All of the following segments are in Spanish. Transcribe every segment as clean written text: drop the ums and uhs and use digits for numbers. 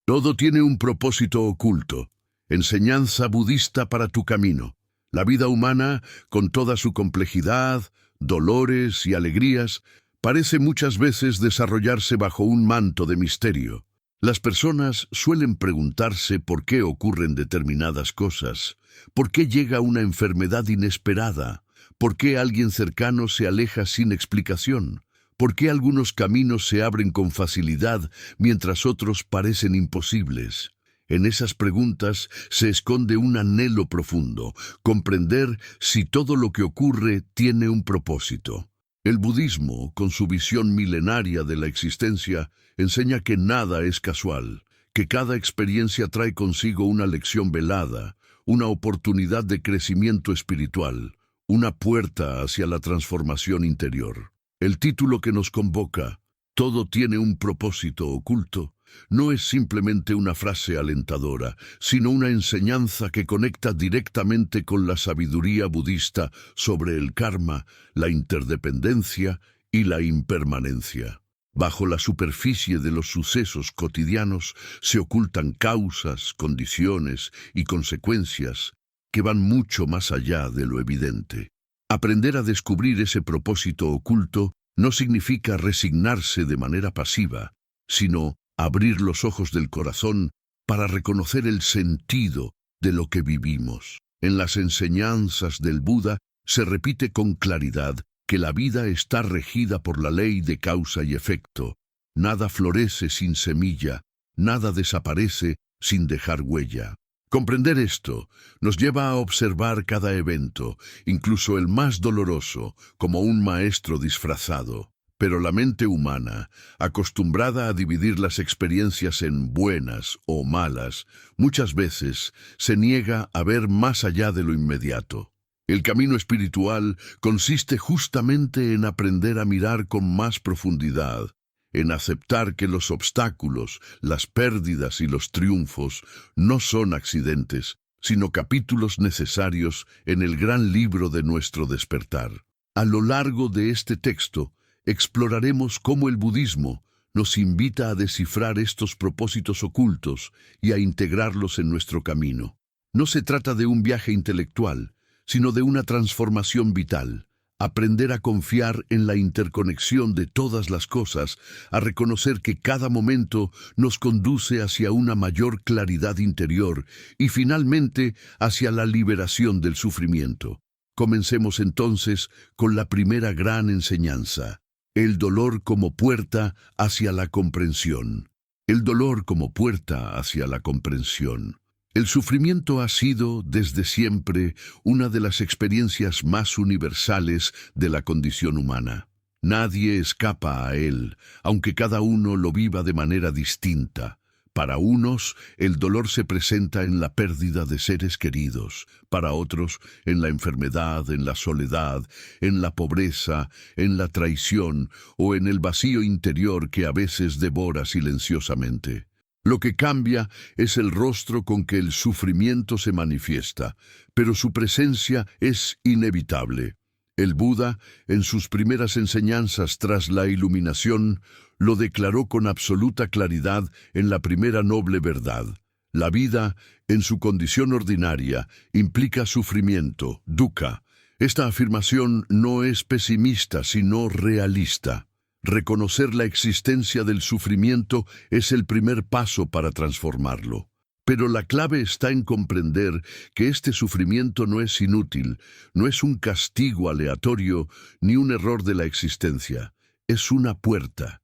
Todo tiene un propósito oculto, enseñanza budista para tu camino. La vida humana, con toda su complejidad, dolores y alegrías, parece muchas veces desarrollarse bajo un manto de misterio. Las personas suelen preguntarse por qué ocurren determinadas cosas, por qué llega una enfermedad inesperada, por qué alguien cercano se aleja sin explicación. ¿Por qué algunos caminos se abren con facilidad mientras otros parecen imposibles? En esas preguntas se esconde un anhelo profundo, comprender si todo lo que ocurre tiene un propósito. El budismo, con su visión milenaria de la existencia, enseña que nada es casual, que cada experiencia trae consigo una lección velada, una oportunidad de crecimiento espiritual, una puerta hacia la transformación interior. El título que nos convoca, "Todo tiene un propósito oculto", no es simplemente una frase alentadora, sino una enseñanza que conecta directamente con la sabiduría budista sobre el karma, la interdependencia y la impermanencia. Bajo la superficie de los sucesos cotidianos se ocultan causas, condiciones y consecuencias que van mucho más allá de lo evidente. Aprender a descubrir ese propósito oculto no significa resignarse de manera pasiva, sino abrir los ojos del corazón para reconocer el sentido de lo que vivimos. En las enseñanzas del Buda se repite con claridad que la vida está regida por la ley de causa y efecto. Nada florece sin semilla, nada desaparece sin dejar huella. Comprender esto nos lleva a observar cada evento, incluso el más doloroso, como un maestro disfrazado. Pero la mente humana, acostumbrada a dividir las experiencias en buenas o malas, muchas veces se niega a ver más allá de lo inmediato. El camino espiritual consiste justamente en aprender a mirar con más profundidad, en aceptar que los obstáculos, las pérdidas y los triunfos no son accidentes, sino capítulos necesarios en el gran libro de nuestro despertar. A lo largo de este texto, exploraremos cómo el budismo nos invita a descifrar estos propósitos ocultos y a integrarlos en nuestro camino. No se trata de un viaje intelectual, sino de una transformación vital. Aprender a confiar en la interconexión de todas las cosas, a reconocer que cada momento nos conduce hacia una mayor claridad interior y finalmente hacia la liberación del sufrimiento. Comencemos entonces con la primera gran enseñanza, el dolor como puerta hacia la comprensión. El dolor como puerta hacia la comprensión. El sufrimiento ha sido, desde siempre, una de las experiencias más universales de la condición humana. Nadie escapa a él, aunque cada uno lo viva de manera distinta. Para unos, el dolor se presenta en la pérdida de seres queridos. Para otros, en la enfermedad, en la soledad, en la pobreza, en la traición o en el vacío interior que a veces devora silenciosamente. Lo que cambia es el rostro con que el sufrimiento se manifiesta, pero su presencia es inevitable. El Buda, en sus primeras enseñanzas tras la iluminación, lo declaró con absoluta claridad en la primera noble verdad. La vida, en su condición ordinaria, implica sufrimiento, dukkha. Esta afirmación no es pesimista, sino realista. Reconocer la existencia del sufrimiento es el primer paso para transformarlo. Pero la clave está en comprender que este sufrimiento no es inútil, no es un castigo aleatorio ni un error de la existencia. Es una puerta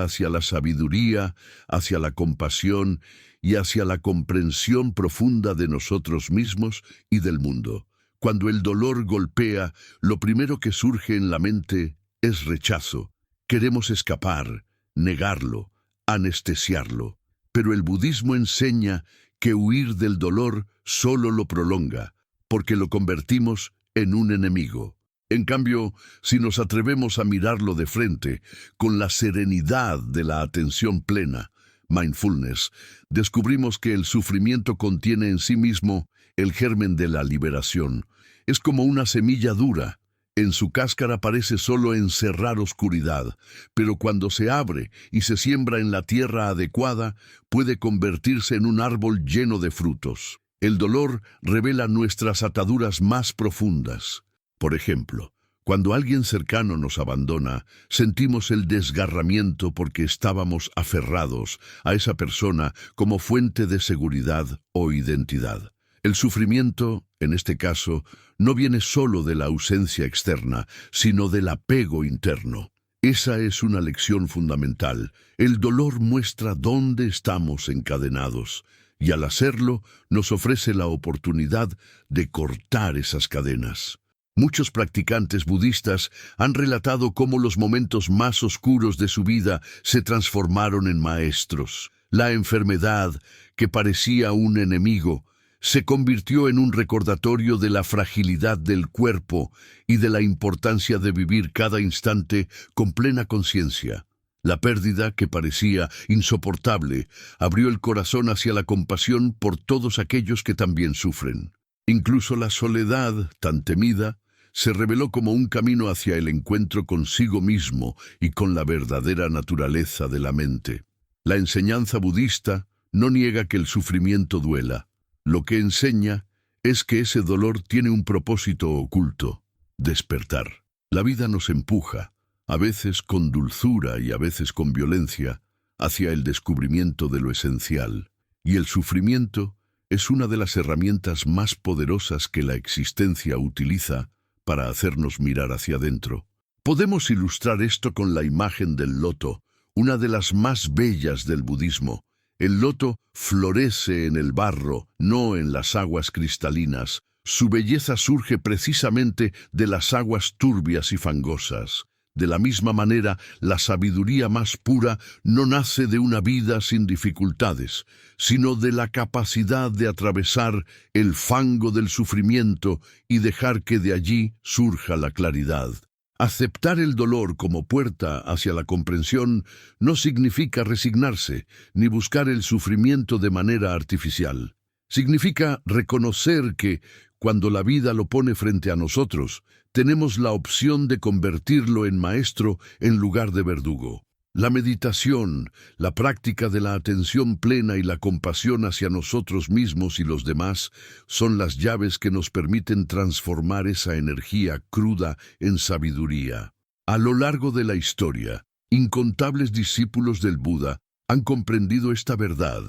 hacia la sabiduría, hacia la compasión y hacia la comprensión profunda de nosotros mismos y del mundo. Cuando el dolor golpea, lo primero que surge en la mente es rechazo. Queremos escapar, negarlo, anestesiarlo. Pero el budismo enseña que huir del dolor solo lo prolonga, porque lo convertimos en un enemigo. En cambio, si nos atrevemos a mirarlo de frente, con la serenidad de la atención plena, mindfulness, descubrimos que el sufrimiento contiene en sí mismo el germen de la liberación. Es como una semilla dura. En su cáscara parece solo encerrar oscuridad, pero cuando se abre y se siembra en la tierra adecuada, puede convertirse en un árbol lleno de frutos. El dolor revela nuestras ataduras más profundas. Por ejemplo, cuando alguien cercano nos abandona, sentimos el desgarramiento porque estábamos aferrados a esa persona como fuente de seguridad o identidad. El sufrimiento, en este caso, no viene solo de la ausencia externa, sino del apego interno. Esa es una lección fundamental. El dolor muestra dónde estamos encadenados, y al hacerlo nos ofrece la oportunidad de cortar esas cadenas. Muchos practicantes budistas han relatado cómo los momentos más oscuros de su vida se transformaron en maestros. La enfermedad, que parecía un enemigo, se convirtió en un recordatorio de la fragilidad del cuerpo y de la importancia de vivir cada instante con plena conciencia. La pérdida, que parecía insoportable, abrió el corazón hacia la compasión por todos aquellos que también sufren. Incluso la soledad, tan temida, se reveló como un camino hacia el encuentro consigo mismo y con la verdadera naturaleza de la mente. La enseñanza budista no niega que el sufrimiento duela. Lo que enseña es que ese dolor tiene un propósito oculto: despertar. La vida nos empuja, a veces con dulzura y a veces con violencia, hacia el descubrimiento de lo esencial. Y el sufrimiento es una de las herramientas más poderosas que la existencia utiliza para hacernos mirar hacia adentro. Podemos ilustrar esto con la imagen del loto, una de las más bellas del budismo. El loto florece en el barro, no en las aguas cristalinas. Su belleza surge precisamente de las aguas turbias y fangosas. De la misma manera, la sabiduría más pura no nace de una vida sin dificultades, sino de la capacidad de atravesar el fango del sufrimiento y dejar que de allí surja la claridad. Aceptar el dolor como puerta hacia la comprensión no significa resignarse, ni buscar el sufrimiento de manera artificial. Significa reconocer que, cuando la vida lo pone frente a nosotros, tenemos la opción de convertirlo en maestro en lugar de verdugo. La meditación, la práctica de la atención plena y la compasión hacia nosotros mismos y los demás son las llaves que nos permiten transformar esa energía cruda en sabiduría. A lo largo de la historia, incontables discípulos del Buda han comprendido esta verdad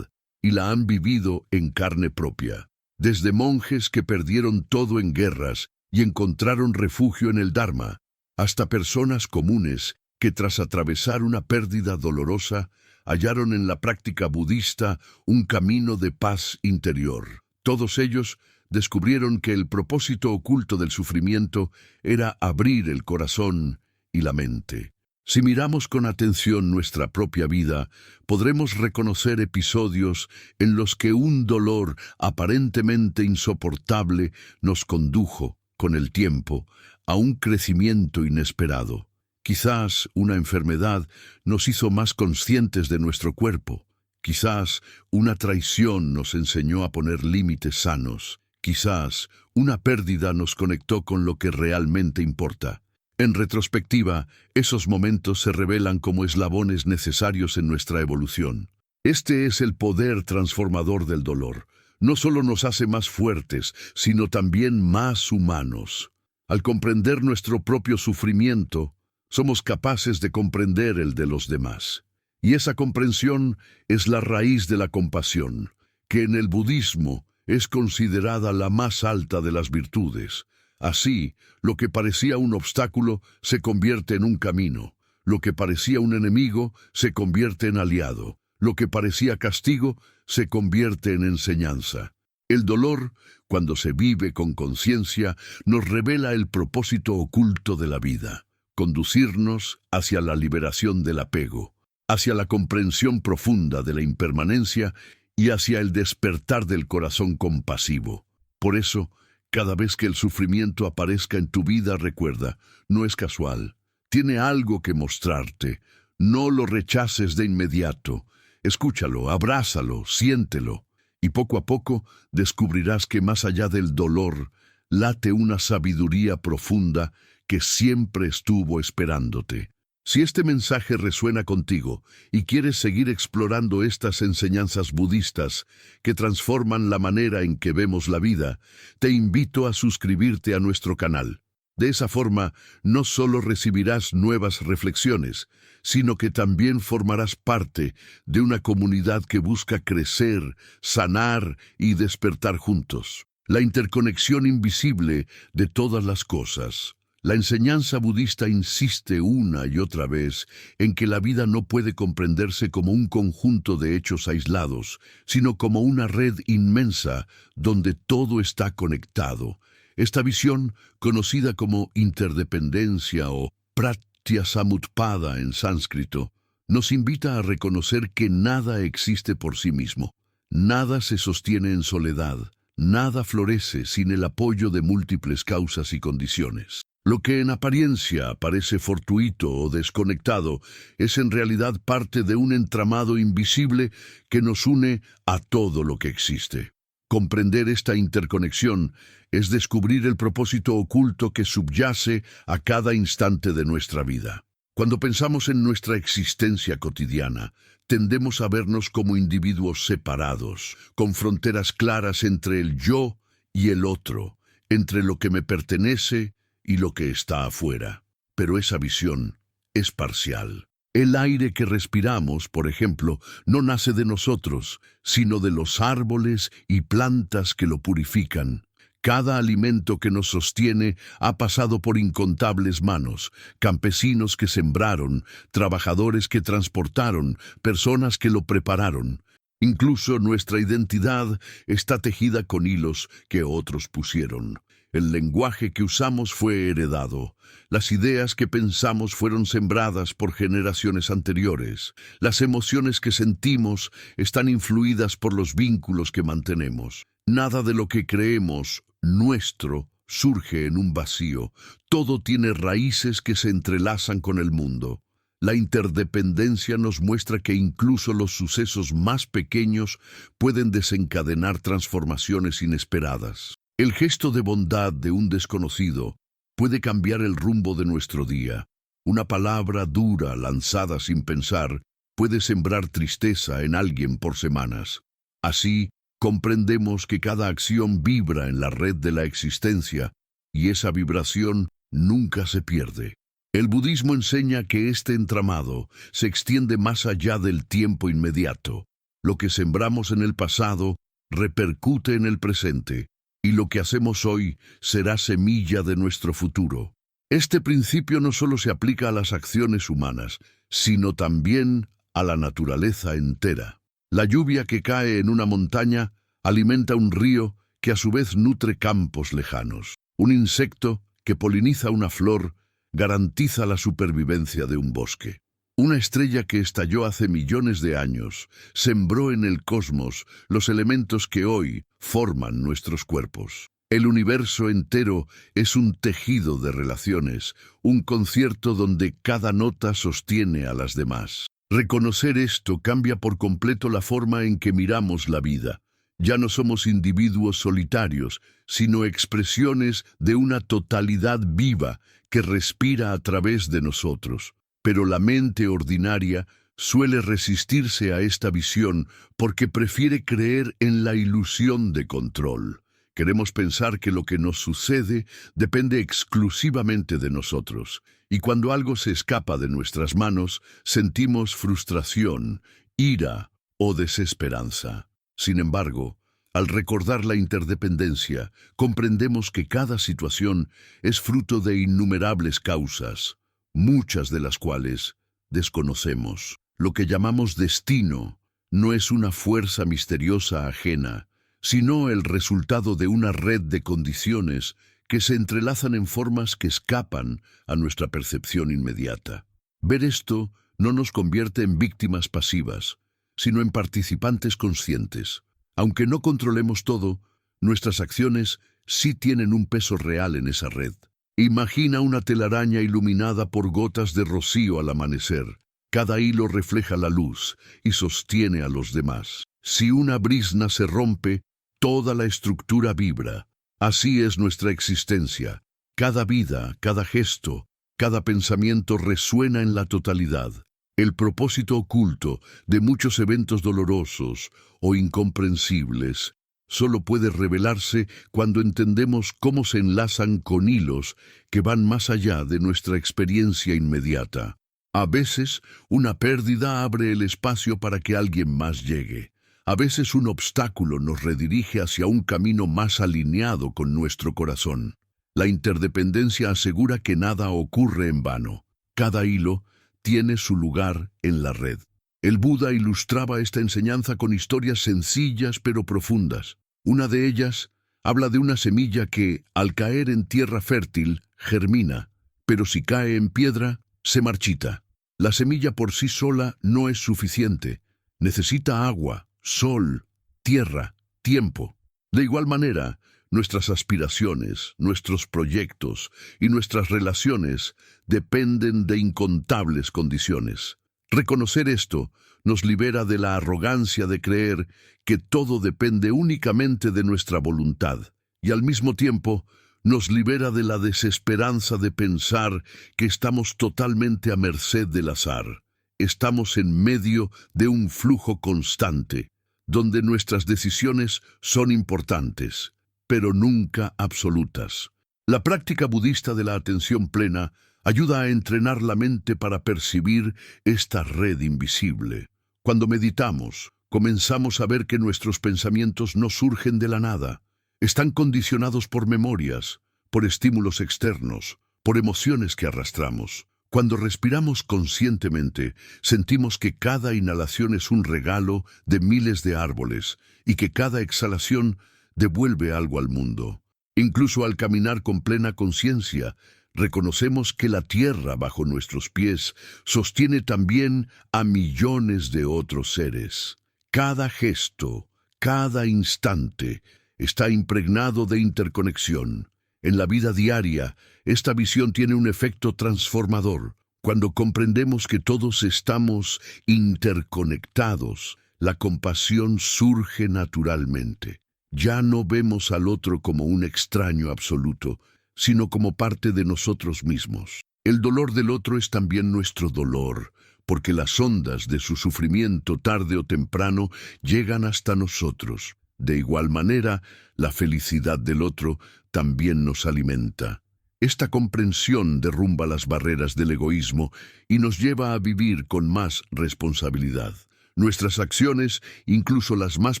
y la han vivido en carne propia. Desde monjes que perdieron todo en guerras y encontraron refugio en el Dharma, hasta personas comunes que tras atravesar una pérdida dolorosa, hallaron en la práctica budista un camino de paz interior. Todos ellos descubrieron que el propósito oculto del sufrimiento era abrir el corazón y la mente. Si miramos con atención nuestra propia vida, podremos reconocer episodios en los que un dolor aparentemente insoportable nos condujo, con el tiempo, a un crecimiento inesperado. Quizás una enfermedad nos hizo más conscientes de nuestro cuerpo. Quizás una traición nos enseñó a poner límites sanos. Quizás una pérdida nos conectó con lo que realmente importa. En retrospectiva, esos momentos se revelan como eslabones necesarios en nuestra evolución. Este es el poder transformador del dolor. No solo nos hace más fuertes, sino también más humanos. Al comprender nuestro propio sufrimiento, somos capaces de comprender el de los demás. Y esa comprensión es la raíz de la compasión, que en el budismo es considerada la más alta de las virtudes. Así, lo que parecía un obstáculo se convierte en un camino. Lo que parecía un enemigo se convierte en aliado. Lo que parecía castigo se convierte en enseñanza. El dolor, cuando se vive con conciencia, nos revela el propósito oculto de la vida: conducirnos hacia la liberación del apego, hacia la comprensión profunda de la impermanencia y hacia el despertar del corazón compasivo. Por eso, cada vez que el sufrimiento aparezca en tu vida, recuerda, no es casual. Tiene algo que mostrarte. No lo rechaces de inmediato. Escúchalo, abrázalo, siéntelo. Y poco a poco descubrirás que más allá del dolor late una sabiduría profunda que siempre estuvo esperándote. Si este mensaje resuena contigo y quieres seguir explorando estas enseñanzas budistas que transforman la manera en que vemos la vida, te invito a suscribirte a nuestro canal. De esa forma, no solo recibirás nuevas reflexiones, sino que también formarás parte de una comunidad que busca crecer, sanar y despertar juntos. La interconexión invisible de todas las cosas. La enseñanza budista insiste una y otra vez en que la vida no puede comprenderse como un conjunto de hechos aislados, sino como una red inmensa donde todo está conectado. Esta visión, conocida como interdependencia o pratyasamutpada en sánscrito, nos invita a reconocer que nada existe por sí mismo. Nada se sostiene en soledad, nada florece sin el apoyo de múltiples causas y condiciones. Lo que en apariencia parece fortuito o desconectado es en realidad parte de un entramado invisible que nos une a todo lo que existe. Comprender esta interconexión es descubrir el propósito oculto que subyace a cada instante de nuestra vida. Cuando pensamos en nuestra existencia cotidiana, tendemos a vernos como individuos separados, con fronteras claras entre el yo y el otro, entre lo que me pertenece y lo que está afuera. Pero esa visión es parcial. El aire que respiramos, por ejemplo, no nace de nosotros, sino de los árboles y plantas que lo purifican. Cada alimento que nos sostiene ha pasado por incontables manos, campesinos que sembraron, trabajadores que transportaron, personas que lo prepararon. Incluso nuestra identidad está tejida con hilos que otros pusieron. El lenguaje que usamos fue heredado. Las ideas que pensamos fueron sembradas por generaciones anteriores. Las emociones que sentimos están influidas por los vínculos que mantenemos. Nada de lo que creemos nuestro surge en un vacío. Todo tiene raíces que se entrelazan con el mundo. La interdependencia nos muestra que incluso los sucesos más pequeños pueden desencadenar transformaciones inesperadas. El gesto de bondad de un desconocido puede cambiar el rumbo de nuestro día. Una palabra dura lanzada sin pensar puede sembrar tristeza en alguien por semanas. Así, comprendemos que cada acción vibra en la red de la existencia y esa vibración nunca se pierde. El budismo enseña que este entramado se extiende más allá del tiempo inmediato. Lo que sembramos en el pasado repercute en el presente, y lo que hacemos hoy será semilla de nuestro futuro. Este principio no solo se aplica a las acciones humanas, sino también a la naturaleza entera. La lluvia que cae en una montaña alimenta un río que a su vez nutre campos lejanos. Un insecto que poliniza una flor garantiza la supervivencia de un bosque. Una estrella que estalló hace millones de años sembró en el cosmos los elementos que hoy forman nuestros cuerpos. El universo entero es un tejido de relaciones, un concierto donde cada nota sostiene a las demás. Reconocer esto cambia por completo la forma en que miramos la vida. Ya no somos individuos solitarios, sino expresiones de una totalidad viva que respira a través de nosotros. Pero la mente ordinaria suele resistirse a esta visión porque prefiere creer en la ilusión de control. Queremos pensar que lo que nos sucede depende exclusivamente de nosotros, y cuando algo se escapa de nuestras manos, sentimos frustración, ira o desesperanza. Sin embargo, al recordar la interdependencia, comprendemos que cada situación es fruto de innumerables causas, muchas de las cuales desconocemos. Lo que llamamos destino no es una fuerza misteriosa ajena, sino el resultado de una red de condiciones que se entrelazan en formas que escapan a nuestra percepción inmediata. Ver esto no nos convierte en víctimas pasivas, sino en participantes conscientes. Aunque no controlemos todo, nuestras acciones sí tienen un peso real en esa red. Imagina una telaraña iluminada por gotas de rocío al amanecer. Cada hilo refleja la luz y sostiene a los demás. Si una brizna se rompe, toda la estructura vibra. Así es nuestra existencia. Cada vida, cada gesto, cada pensamiento resuena en la totalidad. El propósito oculto de muchos eventos dolorosos o incomprensibles solo puede revelarse cuando entendemos cómo se enlazan con hilos que van más allá de nuestra experiencia inmediata. A veces, una pérdida abre el espacio para que alguien más llegue. A veces un obstáculo nos redirige hacia un camino más alineado con nuestro corazón. La interdependencia asegura que nada ocurre en vano. Cada hilo tiene su lugar en la red. El Buda ilustraba esta enseñanza con historias sencillas pero profundas. Una de ellas habla de una semilla que, al caer en tierra fértil, germina, pero si cae en piedra, se marchita. La semilla por sí sola no es suficiente. Necesita agua, sol, tierra, tiempo. De igual manera, nuestras aspiraciones, nuestros proyectos y nuestras relaciones dependen de incontables condiciones. Reconocer esto nos libera de la arrogancia de creer que todo depende únicamente de nuestra voluntad y al mismo tiempo nos libera de la desesperanza de pensar que estamos totalmente a merced del azar. Estamos en medio de un flujo constante, donde nuestras decisiones son importantes, pero nunca absolutas. La práctica budista de la atención plena ayuda a entrenar la mente para percibir esta red invisible. Cuando meditamos, comenzamos a ver que nuestros pensamientos no surgen de la nada. Están condicionados por memorias, por estímulos externos, por emociones que arrastramos. Cuando respiramos conscientemente, sentimos que cada inhalación es un regalo de miles de árboles y que cada exhalación devuelve algo al mundo. Incluso al caminar con plena conciencia, reconocemos que la tierra bajo nuestros pies sostiene también a millones de otros seres. Cada gesto, cada instante, está impregnado de interconexión. En la vida diaria, esta visión tiene un efecto transformador. Cuando comprendemos que todos estamos interconectados, la compasión surge naturalmente. Ya no vemos al otro como un extraño absoluto, sino como parte de nosotros mismos. El dolor del otro es también nuestro dolor, porque las ondas de su sufrimiento tarde o temprano llegan hasta nosotros. De igual manera, la felicidad del otro también nos alimenta. Esta comprensión derrumba las barreras del egoísmo y nos lleva a vivir con más responsabilidad. Nuestras acciones, incluso las más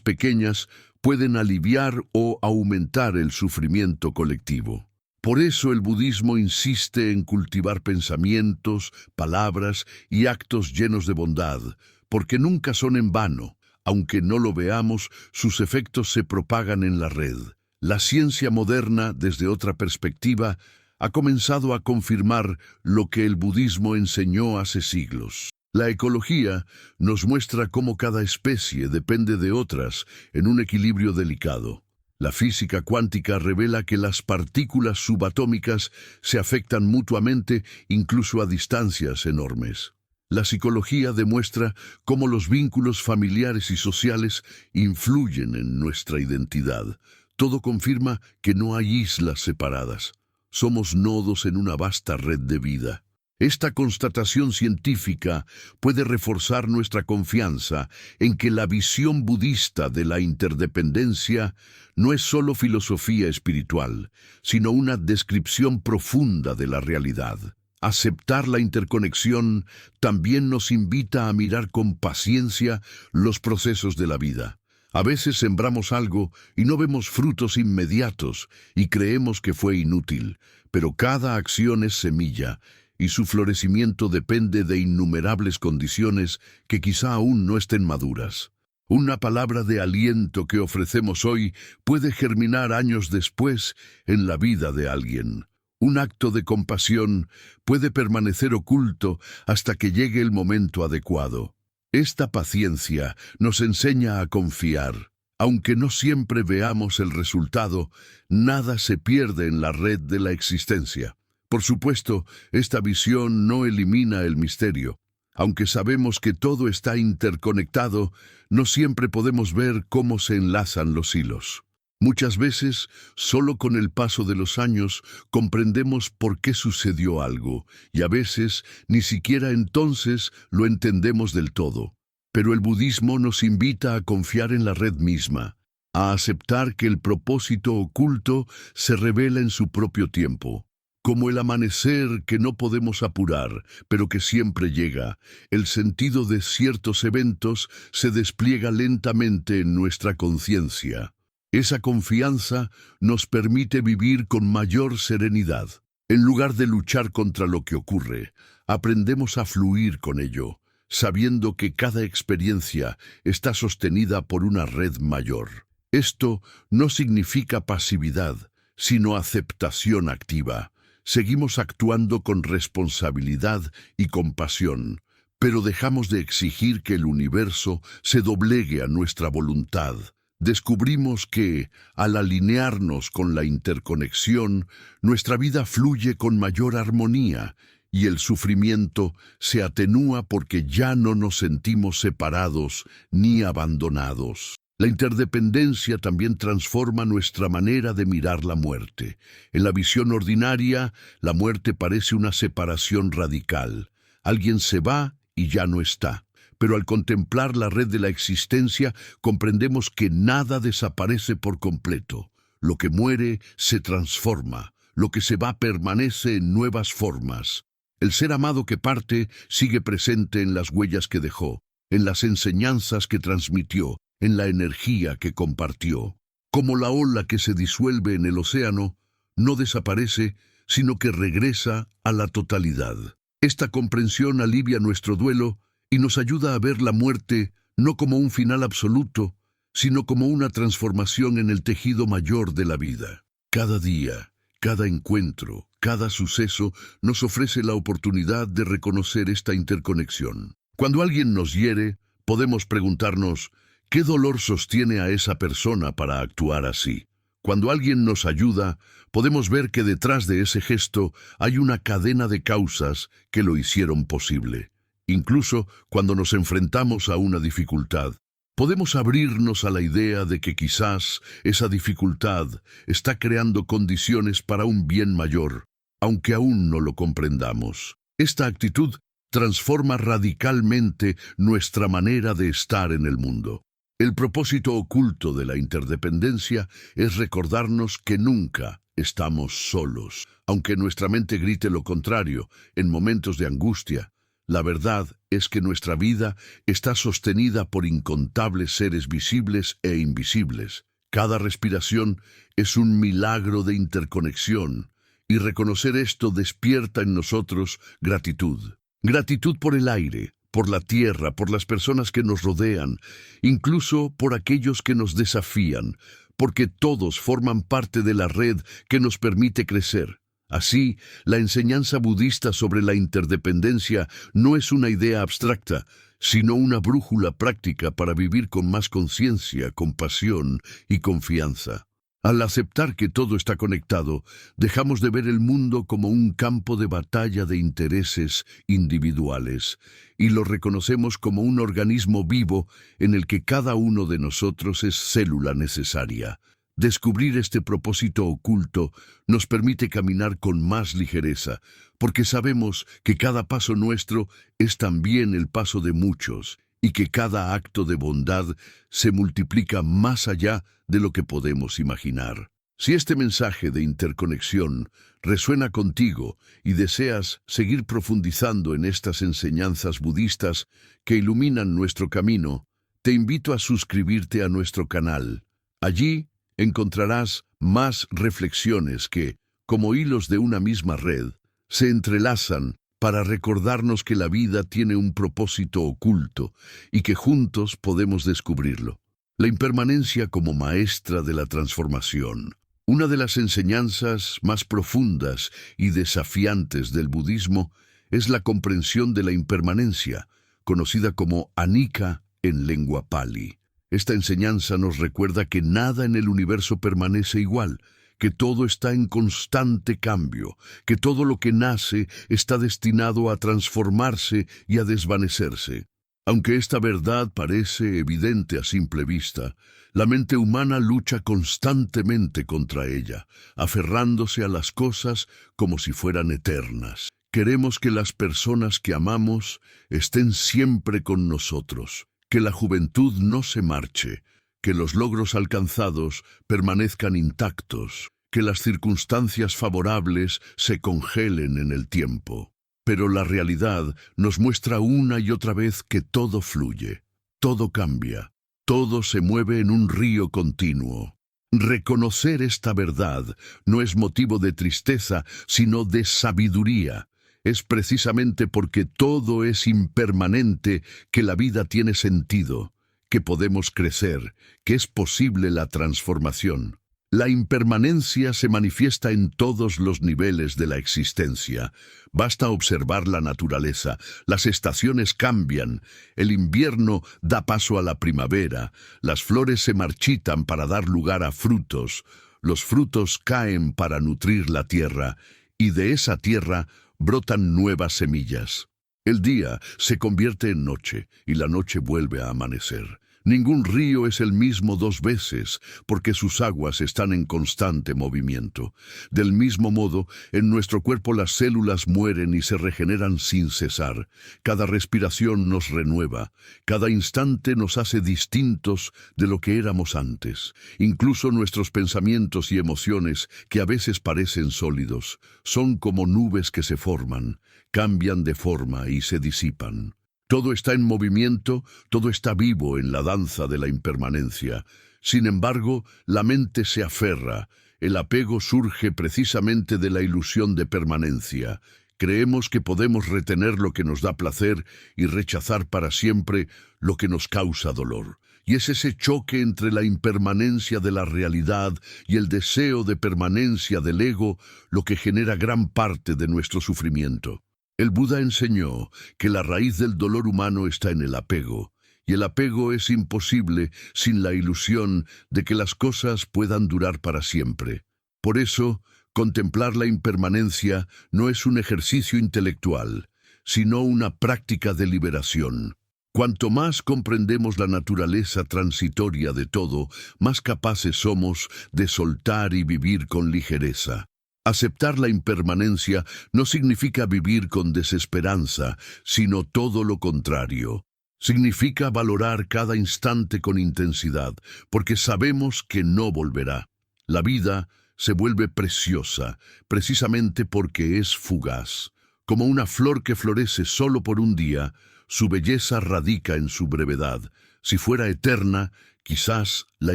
pequeñas, pueden aliviar o aumentar el sufrimiento colectivo. Por eso el budismo insiste en cultivar pensamientos, palabras y actos llenos de bondad, porque nunca son en vano. Aunque no lo veamos, sus efectos se propagan en la red. La ciencia moderna, desde otra perspectiva, ha comenzado a confirmar lo que el budismo enseñó hace siglos. La ecología nos muestra cómo cada especie depende de otras en un equilibrio delicado. La física cuántica revela que las partículas subatómicas se afectan mutuamente incluso a distancias enormes. La psicología demuestra cómo los vínculos familiares y sociales influyen en nuestra identidad. Todo confirma que no hay islas separadas. Somos nodos en una vasta red de vida. Esta constatación científica puede reforzar nuestra confianza en que la visión budista de la interdependencia no es solo filosofía espiritual, sino una descripción profunda de la realidad. Aceptar la interconexión también nos invita a mirar con paciencia los procesos de la vida. A veces sembramos algo y no vemos frutos inmediatos y creemos que fue inútil, pero cada acción es semilla y su florecimiento depende de innumerables condiciones que quizá aún no estén maduras. Una palabra de aliento que ofrecemos hoy puede germinar años después en la vida de alguien. Un acto de compasión puede permanecer oculto hasta que llegue el momento adecuado. Esta paciencia nos enseña a confiar. Aunque no siempre veamos el resultado, nada se pierde en la red de la existencia. Por supuesto, esta visión no elimina el misterio. Aunque sabemos que todo está interconectado, no siempre podemos ver cómo se enlazan los hilos. Muchas veces, solo con el paso de los años, comprendemos por qué sucedió algo, y a veces ni siquiera entonces lo entendemos del todo. Pero el budismo nos invita a confiar en la red misma, a aceptar que el propósito oculto se revela en su propio tiempo. Como el amanecer que no podemos apurar, pero que siempre llega, el sentido de ciertos eventos se despliega lentamente en nuestra conciencia. Esa confianza nos permite vivir con mayor serenidad. En lugar de luchar contra lo que ocurre, aprendemos a fluir con ello, sabiendo que cada experiencia está sostenida por una red mayor. Esto no significa pasividad, sino aceptación activa. Seguimos actuando con responsabilidad y compasión, pero dejamos de exigir que el universo se doblegue a nuestra voluntad. Descubrimos que, al alinearnos con la interconexión, nuestra vida fluye con mayor armonía y el sufrimiento se atenúa porque ya no nos sentimos separados ni abandonados. La interdependencia también transforma nuestra manera de mirar la muerte. En la visión ordinaria, la muerte parece una separación radical. Alguien se va y ya no está. Pero al contemplar la red de la existencia, comprendemos que nada desaparece por completo. Lo que muere se transforma. Lo que se va permanece en nuevas formas. El ser amado que parte sigue presente en las huellas que dejó, en las enseñanzas que transmitió, en la energía que compartió. Como la ola que se disuelve en el océano, no desaparece, sino que regresa a la totalidad. Esta comprensión alivia nuestro duelo y nos ayuda a ver la muerte no como un final absoluto, sino como una transformación en el tejido mayor de la vida. Cada día, cada encuentro, cada suceso nos ofrece la oportunidad de reconocer esta interconexión. Cuando alguien nos hiere, podemos preguntarnos, ¿qué dolor sostiene a esa persona para actuar así? Cuando alguien nos ayuda, podemos ver que detrás de ese gesto hay una cadena de causas que lo hicieron posible. Incluso cuando nos enfrentamos a una dificultad, podemos abrirnos a la idea de que quizás esa dificultad está creando condiciones para un bien mayor, aunque aún no lo comprendamos. Esta actitud transforma radicalmente nuestra manera de estar en el mundo. El propósito oculto de la interdependencia es recordarnos que nunca estamos solos. Aunque nuestra mente grite lo contrario en momentos de angustia, la verdad es que nuestra vida está sostenida por incontables seres visibles e invisibles. Cada respiración es un milagro de interconexión, y reconocer esto despierta en nosotros gratitud. Gratitud por el aire, por la tierra, por las personas que nos rodean, incluso por aquellos que nos desafían, porque todos forman parte de la red que nos permite crecer. Así, la enseñanza budista sobre la interdependencia no es una idea abstracta, sino una brújula práctica para vivir con más conciencia, compasión y confianza. Al aceptar que todo está conectado, dejamos de ver el mundo como un campo de batalla de intereses individuales y lo reconocemos como un organismo vivo en el que cada uno de nosotros es célula necesaria. Descubrir este propósito oculto nos permite caminar con más ligereza, porque sabemos que cada paso nuestro es también el paso de muchos, y que cada acto de bondad se multiplica más allá de lo que podemos imaginar. Si este mensaje de interconexión resuena contigo y deseas seguir profundizando en estas enseñanzas budistas que iluminan nuestro camino, te invito a suscribirte a nuestro canal. Allí encontrarás más reflexiones que, como hilos de una misma red, se entrelazan para recordarnos que la vida tiene un propósito oculto y que juntos podemos descubrirlo. La impermanencia como maestra de la transformación. Una de las enseñanzas más profundas y desafiantes del budismo es la comprensión de la impermanencia, conocida como anicca en lengua pali. Esta enseñanza nos recuerda que nada en el universo permanece igual, que todo está en constante cambio, que todo lo que nace está destinado a transformarse y a desvanecerse. Aunque esta verdad parece evidente a simple vista, la mente humana lucha constantemente contra ella, aferrándose a las cosas como si fueran eternas. Queremos que las personas que amamos estén siempre con nosotros, que la juventud no se marche, que los logros alcanzados permanezcan intactos, que las circunstancias favorables se congelen en el tiempo. Pero la realidad nos muestra una y otra vez que todo fluye, todo cambia, todo se mueve en un río continuo. Reconocer esta verdad no es motivo de tristeza, sino de sabiduría. Es precisamente porque todo es impermanente que la vida tiene sentido, que podemos crecer, que es posible la transformación. La impermanencia se manifiesta en todos los niveles de la existencia. Basta observar la naturaleza. Las estaciones cambian. El invierno da paso a la primavera. Las flores se marchitan para dar lugar a frutos. Los frutos caen para nutrir la tierra, y de esa tierra brotan nuevas semillas. El día se convierte en noche, y la noche vuelve a amanecer. Ningún río es el mismo dos veces, porque sus aguas están en constante movimiento. Del mismo modo, en nuestro cuerpo las células mueren y se regeneran sin cesar. Cada respiración nos renueva. Cada instante nos hace distintos de lo que éramos antes. Incluso nuestros pensamientos y emociones, que a veces parecen sólidos, son como nubes que se forman, cambian de forma y se disipan. Todo está en movimiento, todo está vivo en la danza de la impermanencia. Sin embargo, la mente se aferra. El apego surge precisamente de la ilusión de permanencia. Creemos que podemos retener lo que nos da placer y rechazar para siempre lo que nos causa dolor. Y es ese choque entre la impermanencia de la realidad y el deseo de permanencia del ego lo que genera gran parte de nuestro sufrimiento. El Buda enseñó que la raíz del dolor humano está en el apego, y el apego es imposible sin la ilusión de que las cosas puedan durar para siempre. Por eso, contemplar la impermanencia no es un ejercicio intelectual, sino una práctica de liberación. Cuanto más comprendemos la naturaleza transitoria de todo, más capaces somos de soltar y vivir con ligereza. Aceptar la impermanencia no significa vivir con desesperanza, sino todo lo contrario. Significa valorar cada instante con intensidad, porque sabemos que no volverá. La vida se vuelve preciosa, precisamente porque es fugaz. Como una flor que florece solo por un día, su belleza radica en su brevedad. Si fuera eterna, quizás la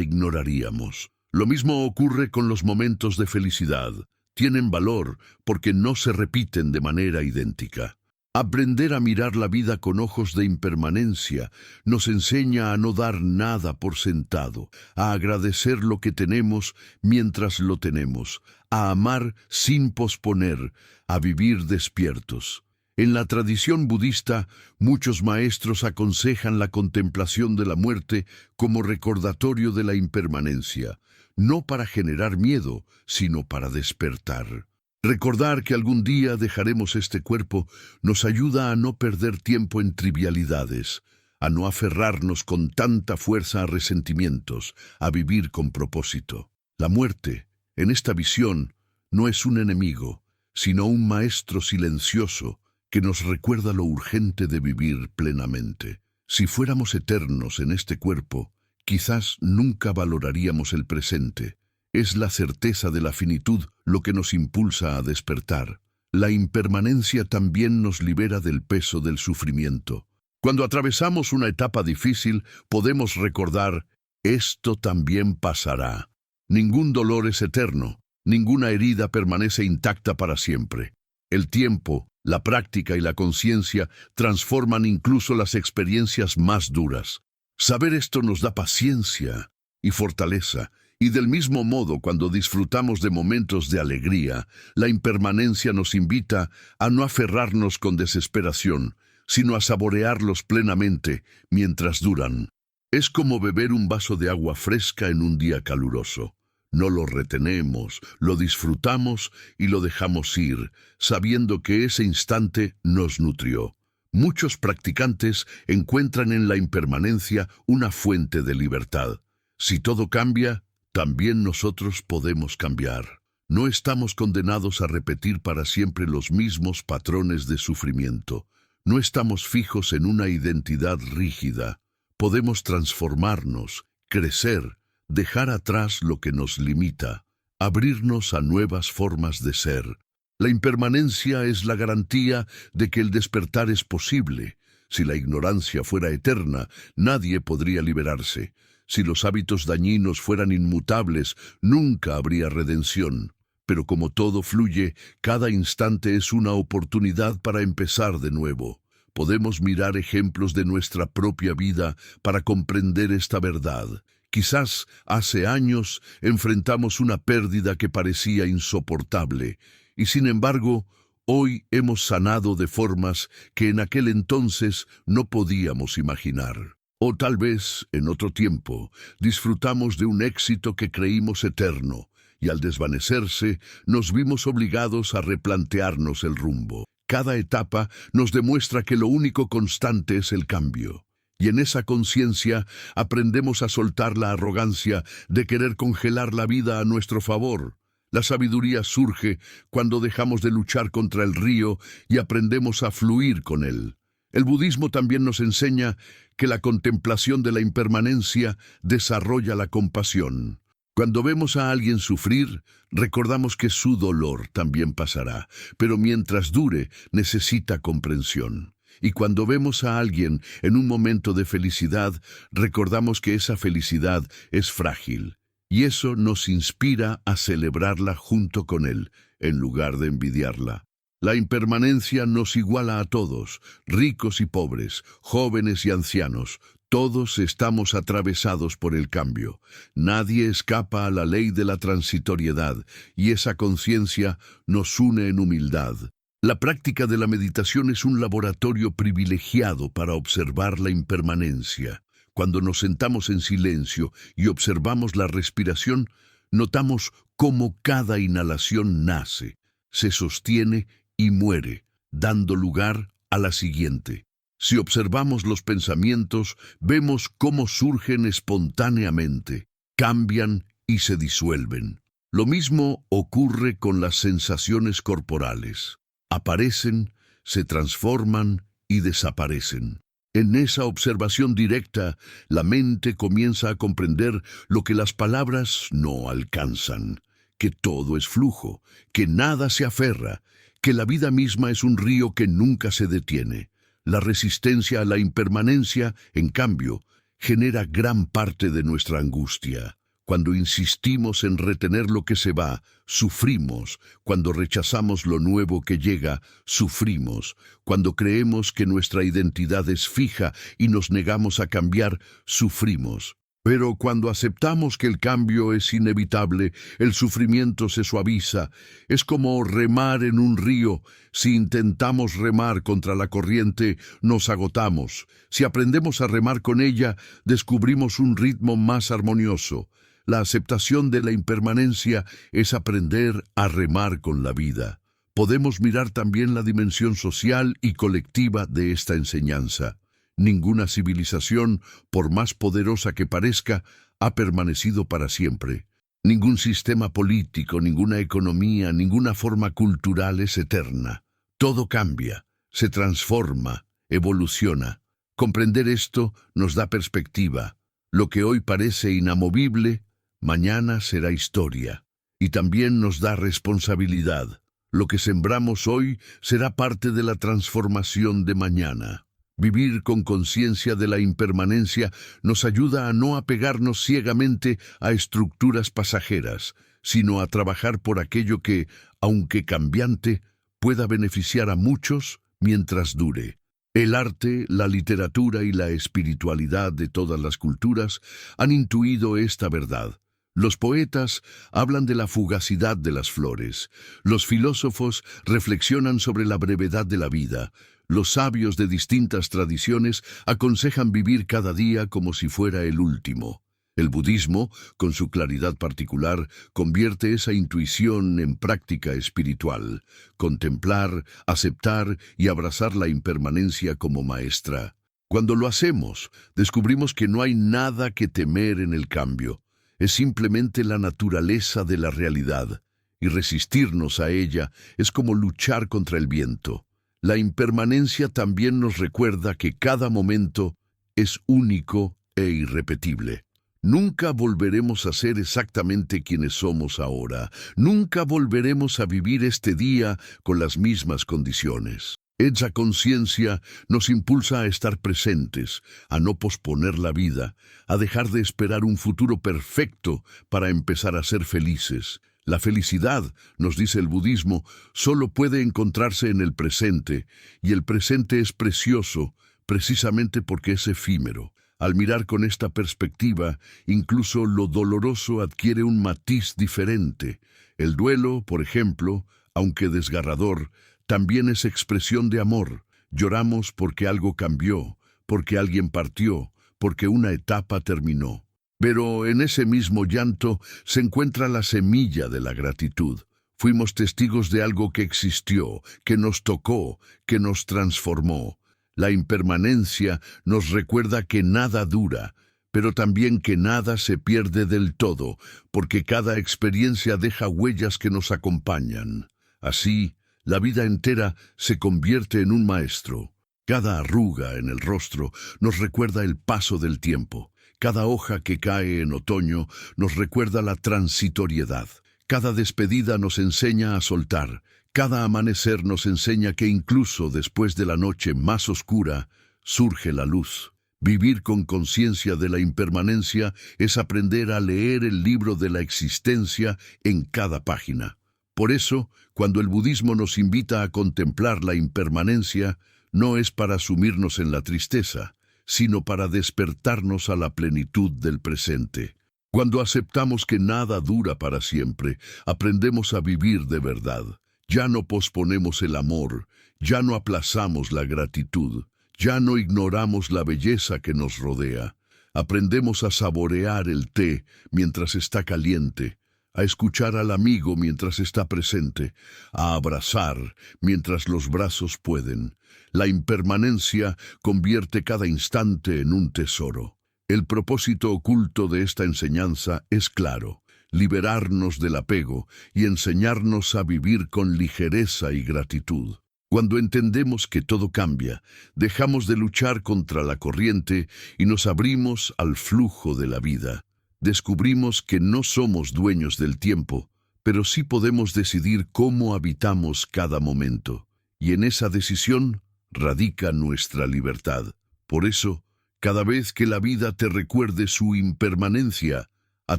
ignoraríamos. Lo mismo ocurre con los momentos de felicidad. Tienen valor porque no se repiten de manera idéntica. Aprender a mirar la vida con ojos de impermanencia nos enseña a no dar nada por sentado, a agradecer lo que tenemos mientras lo tenemos, a amar sin posponer, a vivir despiertos. En la tradición budista, muchos maestros aconsejan la contemplación de la muerte como recordatorio de la impermanencia, no para generar miedo, sino para despertar. Recordar que algún día dejaremos este cuerpo nos ayuda a no perder tiempo en trivialidades, a no aferrarnos con tanta fuerza a resentimientos, a vivir con propósito. La muerte, en esta visión, no es un enemigo, sino un maestro silencioso que nos recuerda lo urgente de vivir plenamente. Si fuéramos eternos en este cuerpo, quizás nunca valoraríamos el presente. Es la certeza de la finitud lo que nos impulsa a despertar. La impermanencia también nos libera del peso del sufrimiento. Cuando atravesamos una etapa difícil, podemos recordar, esto también pasará. Ningún dolor es eterno, ninguna herida permanece intacta para siempre. El tiempo, la práctica y la conciencia transforman incluso las experiencias más duras. Saber esto nos da paciencia y fortaleza, y del mismo modo cuando disfrutamos de momentos de alegría, la impermanencia nos invita a no aferrarnos con desesperación, sino a saborearlos plenamente mientras duran. Es como beber un vaso de agua fresca en un día caluroso. No lo retenemos, lo disfrutamos y lo dejamos ir, sabiendo que ese instante nos nutrió. Muchos practicantes encuentran en la impermanencia una fuente de libertad. Si todo cambia, también nosotros podemos cambiar. No estamos condenados a repetir para siempre los mismos patrones de sufrimiento. No estamos fijos en una identidad rígida. Podemos transformarnos, crecer, dejar atrás lo que nos limita, abrirnos a nuevas formas de ser. La impermanencia es la garantía de que el despertar es posible. Si la ignorancia fuera eterna, nadie podría liberarse. Si los hábitos dañinos fueran inmutables, nunca habría redención. Pero como todo fluye, cada instante es una oportunidad para empezar de nuevo. Podemos mirar ejemplos de nuestra propia vida para comprender esta verdad. Quizás hace años enfrentamos una pérdida que parecía insoportable, y sin embargo, hoy hemos sanado de formas que en aquel entonces no podíamos imaginar. O tal vez, en otro tiempo, disfrutamos de un éxito que creímos eterno, y al desvanecerse, nos vimos obligados a replantearnos el rumbo. Cada etapa nos demuestra que lo único constante es el cambio. Y en esa conciencia aprendemos a soltar la arrogancia de querer congelar la vida a nuestro favor. La sabiduría surge cuando dejamos de luchar contra el río y aprendemos a fluir con él. El budismo también nos enseña que la contemplación de la impermanencia desarrolla la compasión. Cuando vemos a alguien sufrir, recordamos que su dolor también pasará, pero mientras dure, necesita comprensión. Y cuando vemos a alguien en un momento de felicidad, recordamos que esa felicidad es frágil. Y eso nos inspira a celebrarla junto con él, en lugar de envidiarla. La impermanencia nos iguala a todos, ricos y pobres, jóvenes y ancianos. Todos estamos atravesados por el cambio. Nadie escapa a la ley de la transitoriedad, y esa conciencia nos une en humildad. La práctica de la meditación es un laboratorio privilegiado para observar la impermanencia. Cuando nos sentamos en silencio y observamos la respiración, notamos cómo cada inhalación nace, se sostiene y muere, dando lugar a la siguiente. Si observamos los pensamientos, vemos cómo surgen espontáneamente, cambian y se disuelven. Lo mismo ocurre con las sensaciones corporales. Aparecen, se transforman y desaparecen. En esa observación directa, la mente comienza a comprender lo que las palabras no alcanzan, que todo es flujo, que nada se aferra, que la vida misma es un río que nunca se detiene. La resistencia a la impermanencia, en cambio, genera gran parte de nuestra angustia. Cuando insistimos en retener lo que se va, sufrimos. Cuando rechazamos lo nuevo que llega, sufrimos. Cuando creemos que nuestra identidad es fija y nos negamos a cambiar, sufrimos. Pero cuando aceptamos que el cambio es inevitable, el sufrimiento se suaviza. Es como remar en un río. Si intentamos remar contra la corriente, nos agotamos. Si aprendemos a remar con ella, descubrimos un ritmo más armonioso. La aceptación de la impermanencia es aprender a remar con la vida. Podemos mirar también la dimensión social y colectiva de esta enseñanza. Ninguna civilización, por más poderosa que parezca, ha permanecido para siempre. Ningún sistema político, ninguna economía, ninguna forma cultural es eterna. Todo cambia, se transforma, evoluciona. Comprender esto nos da perspectiva. Lo que hoy parece inamovible, mañana será historia. Y también nos da responsabilidad. Lo que sembramos hoy será parte de la transformación de mañana. Vivir con conciencia de la impermanencia nos ayuda a no apegarnos ciegamente a estructuras pasajeras, sino a trabajar por aquello que, aunque cambiante, pueda beneficiar a muchos mientras dure. El arte, la literatura y la espiritualidad de todas las culturas han intuido esta verdad. Los poetas hablan de la fugacidad de las flores. Los filósofos reflexionan sobre la brevedad de la vida. Los sabios de distintas tradiciones aconsejan vivir cada día como si fuera el último. El budismo, con su claridad particular, convierte esa intuición en práctica espiritual, contemplar, aceptar y abrazar la impermanencia como maestra. Cuando lo hacemos, descubrimos que no hay nada que temer en el cambio. Es simplemente la naturaleza de la realidad, y resistirnos a ella es como luchar contra el viento. La impermanencia también nos recuerda que cada momento es único e irrepetible. Nunca volveremos a ser exactamente quienes somos ahora. Nunca volveremos a vivir este día con las mismas condiciones. Esa conciencia nos impulsa a estar presentes, a no posponer la vida, a dejar de esperar un futuro perfecto para empezar a ser felices. La felicidad, nos dice el budismo, solo puede encontrarse en el presente, y el presente es precioso precisamente porque es efímero. Al mirar con esta perspectiva, incluso lo doloroso adquiere un matiz diferente. El duelo, por ejemplo, aunque desgarrador, también es expresión de amor. Lloramos porque algo cambió, porque alguien partió, porque una etapa terminó. Pero en ese mismo llanto se encuentra la semilla de la gratitud. Fuimos testigos de algo que existió, que nos tocó, que nos transformó. La impermanencia nos recuerda que nada dura, pero también que nada se pierde del todo, porque cada experiencia deja huellas que nos acompañan. Así, la vida entera se convierte en un maestro. Cada arruga en el rostro nos recuerda el paso del tiempo. Cada hoja que cae en otoño nos recuerda la transitoriedad. Cada despedida nos enseña a soltar. Cada amanecer nos enseña que incluso después de la noche más oscura, surge la luz. Vivir con conciencia de la impermanencia es aprender a leer el libro de la existencia en cada página. Por eso, cuando el budismo nos invita a contemplar la impermanencia, no es para sumirnos en la tristeza, sino para despertarnos a la plenitud del presente. Cuando aceptamos que nada dura para siempre, aprendemos a vivir de verdad. Ya no posponemos el amor, ya no aplazamos la gratitud, ya no ignoramos la belleza que nos rodea. Aprendemos a saborear el té mientras está caliente, a escuchar al amigo mientras está presente, a abrazar mientras los brazos pueden. La impermanencia convierte cada instante en un tesoro. El propósito oculto de esta enseñanza es claro: liberarnos del apego y enseñarnos a vivir con ligereza y gratitud. Cuando entendemos que todo cambia, dejamos de luchar contra la corriente y nos abrimos al flujo de la vida. Descubrimos que no somos dueños del tiempo, pero sí podemos decidir cómo habitamos cada momento. Y en esa decisión radica nuestra libertad. Por eso, cada vez que la vida te recuerde su impermanencia, a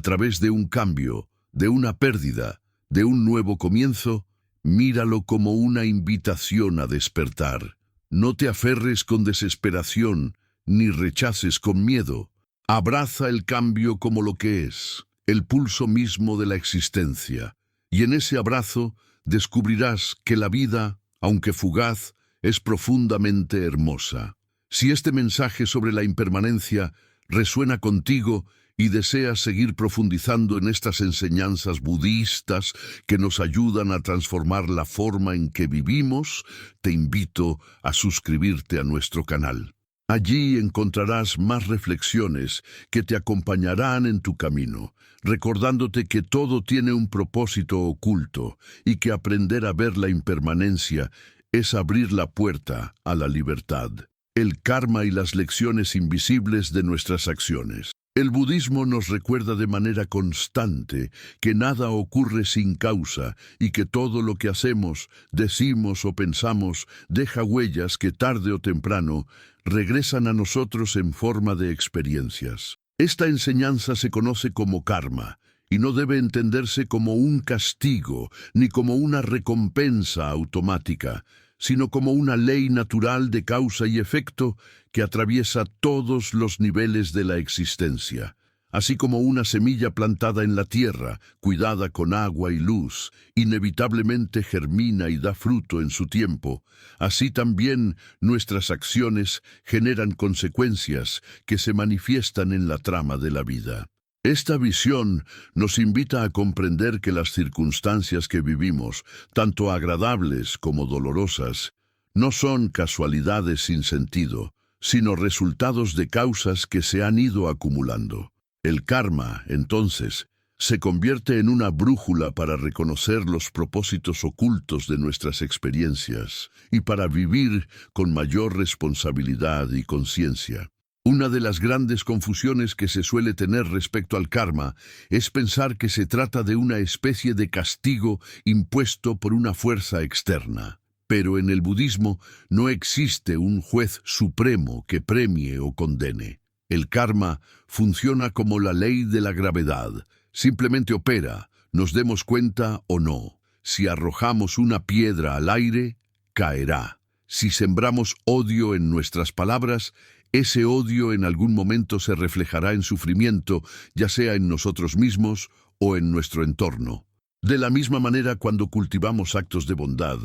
través de un cambio, de una pérdida, de un nuevo comienzo, míralo como una invitación a despertar. No te aferres con desesperación, ni rechaces con miedo. Abraza el cambio como lo que es, el pulso mismo de la existencia. Y en ese abrazo descubrirás que la vida, aunque fugaz, es profundamente hermosa. Si este mensaje sobre la impermanencia resuena contigo y deseas seguir profundizando en estas enseñanzas budistas que nos ayudan a transformar la forma en que vivimos, te invito a suscribirte a nuestro canal. Allí encontrarás más reflexiones que te acompañarán en tu camino, recordándote que todo tiene un propósito oculto y que aprender a ver la impermanencia es abrir la puerta a la libertad, el karma y las lecciones invisibles de nuestras acciones. El budismo nos recuerda de manera constante que nada ocurre sin causa y que todo lo que hacemos, decimos o pensamos deja huellas que tarde o temprano regresan a nosotros en forma de experiencias. Esta enseñanza se conoce como karma y no debe entenderse como un castigo ni como una recompensa automática, sino como una ley natural de causa y efecto que atraviesa todos los niveles de la existencia. Así como una semilla plantada en la tierra, cuidada con agua y luz, inevitablemente germina y da fruto en su tiempo, así también nuestras acciones generan consecuencias que se manifiestan en la trama de la vida. Esta visión nos invita a comprender que las circunstancias que vivimos, tanto agradables como dolorosas, no son casualidades sin sentido, sino resultados de causas que se han ido acumulando. El karma, entonces, se convierte en una brújula para reconocer los propósitos ocultos de nuestras experiencias y para vivir con mayor responsabilidad y conciencia. Una de las grandes confusiones que se suele tener respecto al karma es pensar que se trata de una especie de castigo impuesto por una fuerza externa. Pero en el budismo no existe un juez supremo que premie o condene. El karma funciona como la ley de la gravedad. Simplemente opera, nos demos cuenta o no. Si arrojamos una piedra al aire, caerá. Si sembramos odio en nuestras palabras, ese odio en algún momento se reflejará en sufrimiento, ya sea en nosotros mismos o en nuestro entorno. De la misma manera, cuando cultivamos actos de bondad,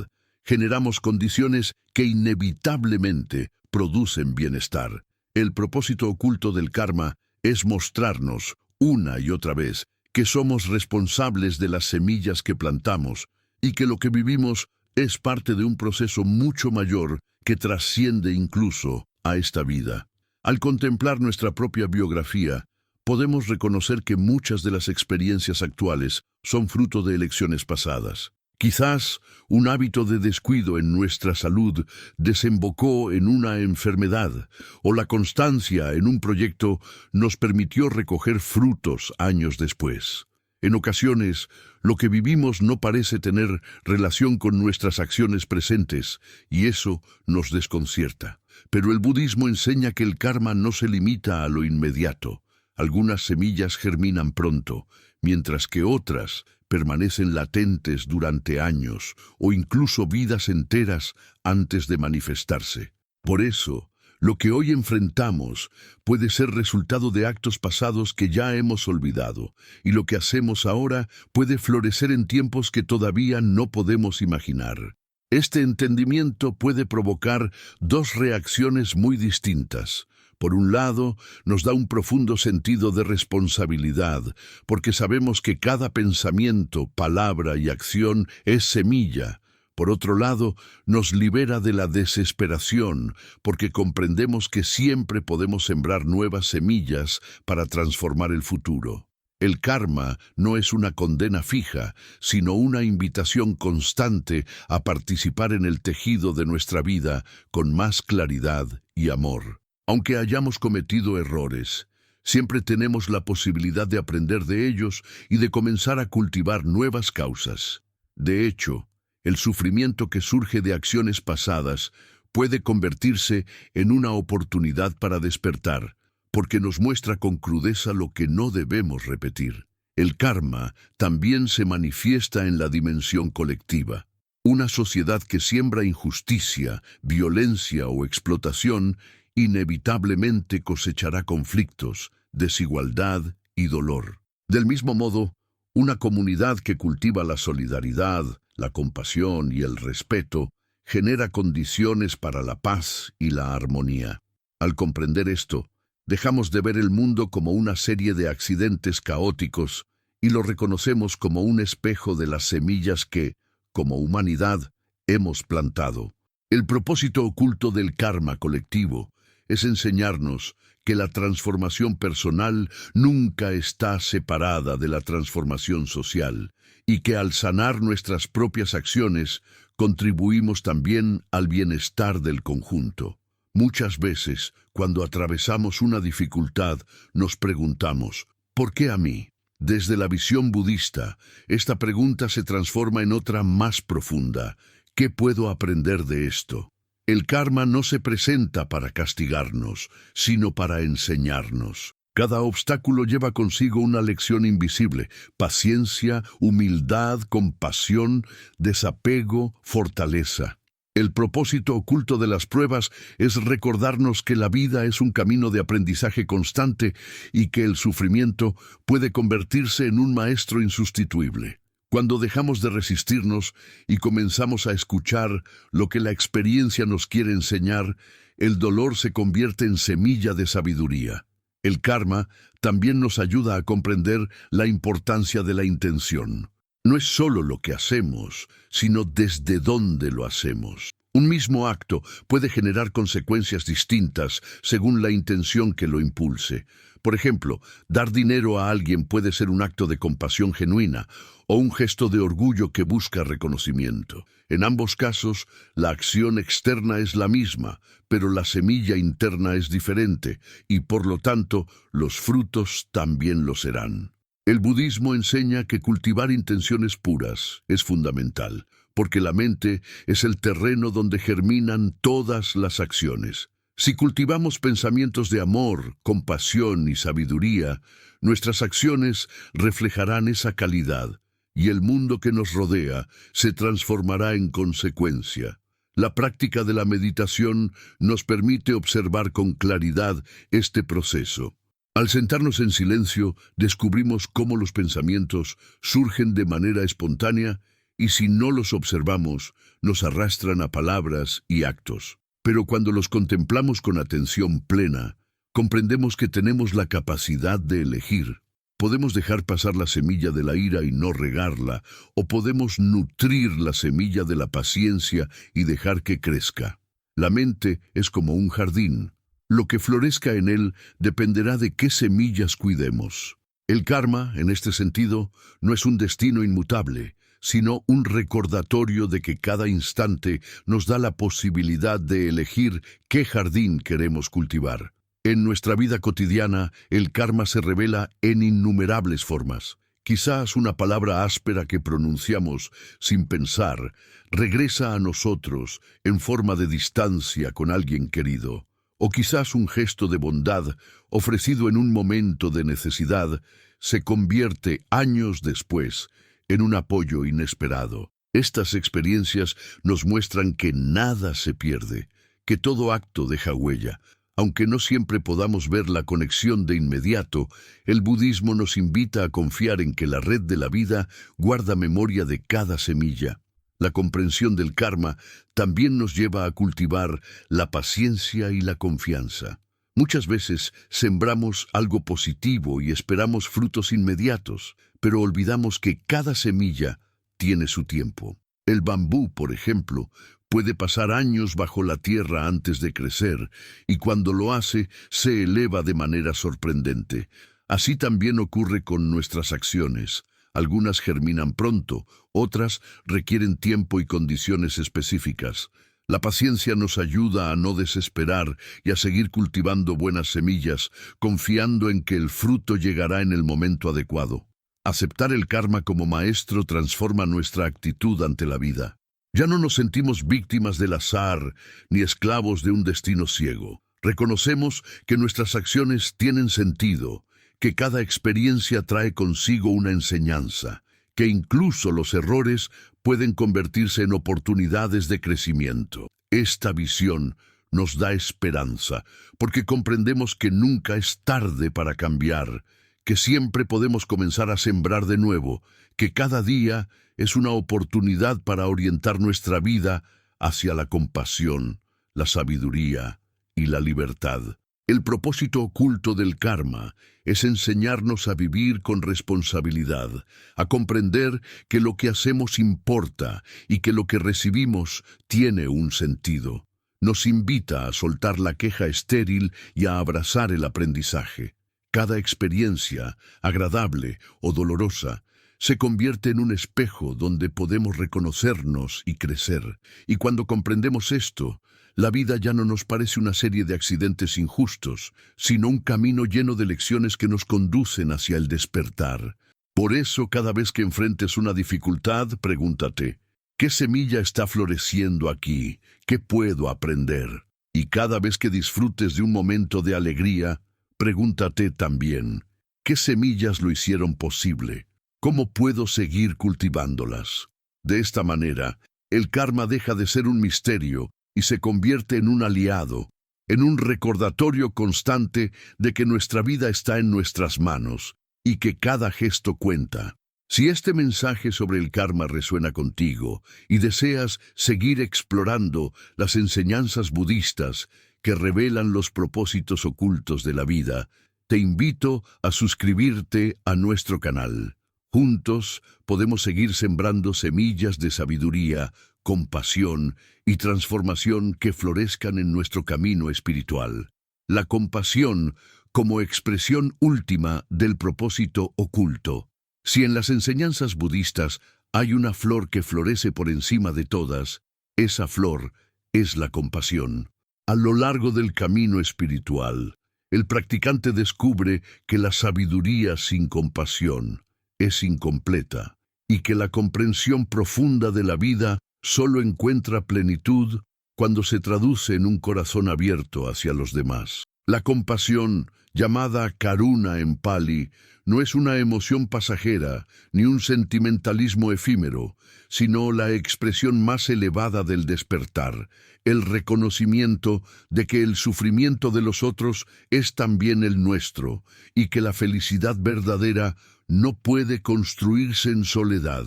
generamos condiciones que inevitablemente producen bienestar. El propósito oculto del karma es mostrarnos, una y otra vez, que somos responsables de las semillas que plantamos y que lo que vivimos es parte de un proceso mucho mayor que trasciende incluso a esta vida. Al contemplar nuestra propia biografía, podemos reconocer que muchas de las experiencias actuales son fruto de elecciones pasadas. Quizás un hábito de descuido en nuestra salud desembocó en una enfermedad, o la constancia en un proyecto nos permitió recoger frutos años después. En ocasiones, lo que vivimos no parece tener relación con nuestras acciones presentes, y eso nos desconcierta. Pero el budismo enseña que el karma no se limita a lo inmediato. Algunas semillas germinan pronto, mientras que otras permanecen latentes durante años o incluso vidas enteras antes de manifestarse. Por eso, lo que hoy enfrentamos puede ser resultado de actos pasados que ya hemos olvidado, y lo que hacemos ahora puede florecer en tiempos que todavía no podemos imaginar. Este entendimiento puede provocar dos reacciones muy distintas. Por un lado, nos da un profundo sentido de responsabilidad, porque sabemos que cada pensamiento, palabra y acción es semilla. Por otro lado, nos libera de la desesperación, porque comprendemos que siempre podemos sembrar nuevas semillas para transformar el futuro. El karma no es una condena fija, sino una invitación constante a participar en el tejido de nuestra vida con más claridad y amor. Aunque hayamos cometido errores, siempre tenemos la posibilidad de aprender de ellos y de comenzar a cultivar nuevas causas. De hecho, el sufrimiento que surge de acciones pasadas puede convertirse en una oportunidad para despertar, porque nos muestra con crudeza lo que no debemos repetir. El karma también se manifiesta en la dimensión colectiva. Una sociedad que siembra injusticia, violencia o explotación inevitablemente cosechará conflictos, desigualdad y dolor. Del mismo modo, una comunidad que cultiva la solidaridad, la compasión y el respeto genera condiciones para la paz y la armonía. Al comprender esto, dejamos de ver el mundo como una serie de accidentes caóticos y lo reconocemos como un espejo de las semillas que, como humanidad, hemos plantado. El propósito oculto del karma colectivo es enseñarnos que la transformación personal nunca está separada de la transformación social y que al sanar nuestras propias acciones contribuimos también al bienestar del conjunto. Muchas veces, cuando atravesamos una dificultad, nos preguntamos, ¿por qué a mí? Desde la visión budista, esta pregunta se transforma en otra más profunda. ¿Qué puedo aprender de esto? El karma no se presenta para castigarnos, sino para enseñarnos. Cada obstáculo lleva consigo una lección invisible: paciencia, humildad, compasión, desapego, fortaleza. El propósito oculto de las pruebas es recordarnos que la vida es un camino de aprendizaje constante y que el sufrimiento puede convertirse en un maestro insustituible. Cuando dejamos de resistirnos y comenzamos a escuchar lo que la experiencia nos quiere enseñar, el dolor se convierte en semilla de sabiduría. El karma también nos ayuda a comprender la importancia de la intención. No es solo lo que hacemos, sino desde dónde lo hacemos. Un mismo acto puede generar consecuencias distintas según la intención que lo impulse. Por ejemplo, dar dinero a alguien puede ser un acto de compasión genuina o un gesto de orgullo que busca reconocimiento. En ambos casos, la acción externa es la misma, pero la semilla interna es diferente y, por lo tanto, los frutos también lo serán. El budismo enseña que cultivar intenciones puras es fundamental, porque la mente es el terreno donde germinan todas las acciones. Si cultivamos pensamientos de amor, compasión y sabiduría, nuestras acciones reflejarán esa calidad, y el mundo que nos rodea se transformará en consecuencia. La práctica de la meditación nos permite observar con claridad este proceso. Al sentarnos en silencio, descubrimos cómo los pensamientos surgen de manera espontánea y si no los observamos, nos arrastran a palabras y actos. Pero cuando los contemplamos con atención plena, comprendemos que tenemos la capacidad de elegir. Podemos dejar pasar la semilla de la ira y no regarla, o podemos nutrir la semilla de la paciencia y dejar que crezca. La mente es como un jardín. Lo que florezca en él dependerá de qué semillas cuidemos. El karma, en este sentido, no es un destino inmutable, sino un recordatorio de que cada instante nos da la posibilidad de elegir qué jardín queremos cultivar. En nuestra vida cotidiana, el karma se revela en innumerables formas. Quizás una palabra áspera que pronunciamos sin pensar regresa a nosotros en forma de distancia con alguien querido. O quizás un gesto de bondad ofrecido en un momento de necesidad se convierte años después en un apoyo inesperado. Estas experiencias nos muestran que nada se pierde, que todo acto deja huella. Aunque no siempre podamos ver la conexión de inmediato, el budismo nos invita a confiar en que la red de la vida guarda memoria de cada semilla. La comprensión del karma también nos lleva a cultivar la paciencia y la confianza. Muchas veces sembramos algo positivo y esperamos frutos inmediatos, pero olvidamos que cada semilla tiene su tiempo. El bambú, por ejemplo, puede pasar años bajo la tierra antes de crecer, y cuando lo hace, se eleva de manera sorprendente. Así también ocurre con nuestras acciones. Algunas germinan pronto, otras requieren tiempo y condiciones específicas. La paciencia nos ayuda a no desesperar y a seguir cultivando buenas semillas, confiando en que el fruto llegará en el momento adecuado. Aceptar el karma como maestro transforma nuestra actitud ante la vida. Ya no nos sentimos víctimas del azar ni esclavos de un destino ciego. Reconocemos que nuestras acciones tienen sentido, que cada experiencia trae consigo una enseñanza, que incluso los errores pueden convertirse en oportunidades de crecimiento. Esta visión nos da esperanza, porque comprendemos que nunca es tarde para cambiar, que siempre podemos comenzar a sembrar de nuevo, que cada día es una oportunidad para orientar nuestra vida hacia la compasión, la sabiduría y la libertad. El propósito oculto del karma es enseñarnos a vivir con responsabilidad, a comprender que lo que hacemos importa y que lo que recibimos tiene un sentido. Nos invita a soltar la queja estéril y a abrazar el aprendizaje. Cada experiencia, agradable o dolorosa, se convierte en un espejo donde podemos reconocernos y crecer. Y cuando comprendemos esto, la vida ya no nos parece una serie de accidentes injustos, sino un camino lleno de lecciones que nos conducen hacia el despertar. Por eso, cada vez que enfrentes una dificultad, pregúntate, ¿qué semilla está floreciendo aquí? ¿Qué puedo aprender? Y cada vez que disfrutes de un momento de alegría, pregúntate también, ¿qué semillas lo hicieron posible? ¿Cómo puedo seguir cultivándolas? De esta manera, el karma deja de ser un misterio y se convierte en un aliado, en un recordatorio constante de que nuestra vida está en nuestras manos y que cada gesto cuenta. Si este mensaje sobre el karma resuena contigo y deseas seguir explorando las enseñanzas budistas que revelan los propósitos ocultos de la vida, Te invito a suscribirte a nuestro canal. Juntos podemos seguir sembrando semillas de sabiduría, compasión y transformación que florezcan en nuestro camino espiritual. La compasión como expresión última del propósito oculto. Si en las enseñanzas budistas hay una flor que florece por encima de todas, esa flor es la compasión. A lo largo del camino espiritual, el practicante descubre que la sabiduría sin compasión es incompleta y que la comprensión profunda de la vida solo encuentra plenitud cuando se traduce en un corazón abierto hacia los demás. La compasión, llamada karuna en Pali, no es una emoción pasajera ni un sentimentalismo efímero, sino la expresión más elevada del despertar, el reconocimiento de que el sufrimiento de los otros es también el nuestro y que la felicidad verdadera no puede construirse en soledad.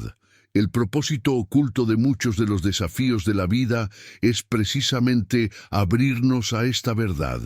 El propósito oculto de muchos de los desafíos de la vida es precisamente abrirnos a esta verdad,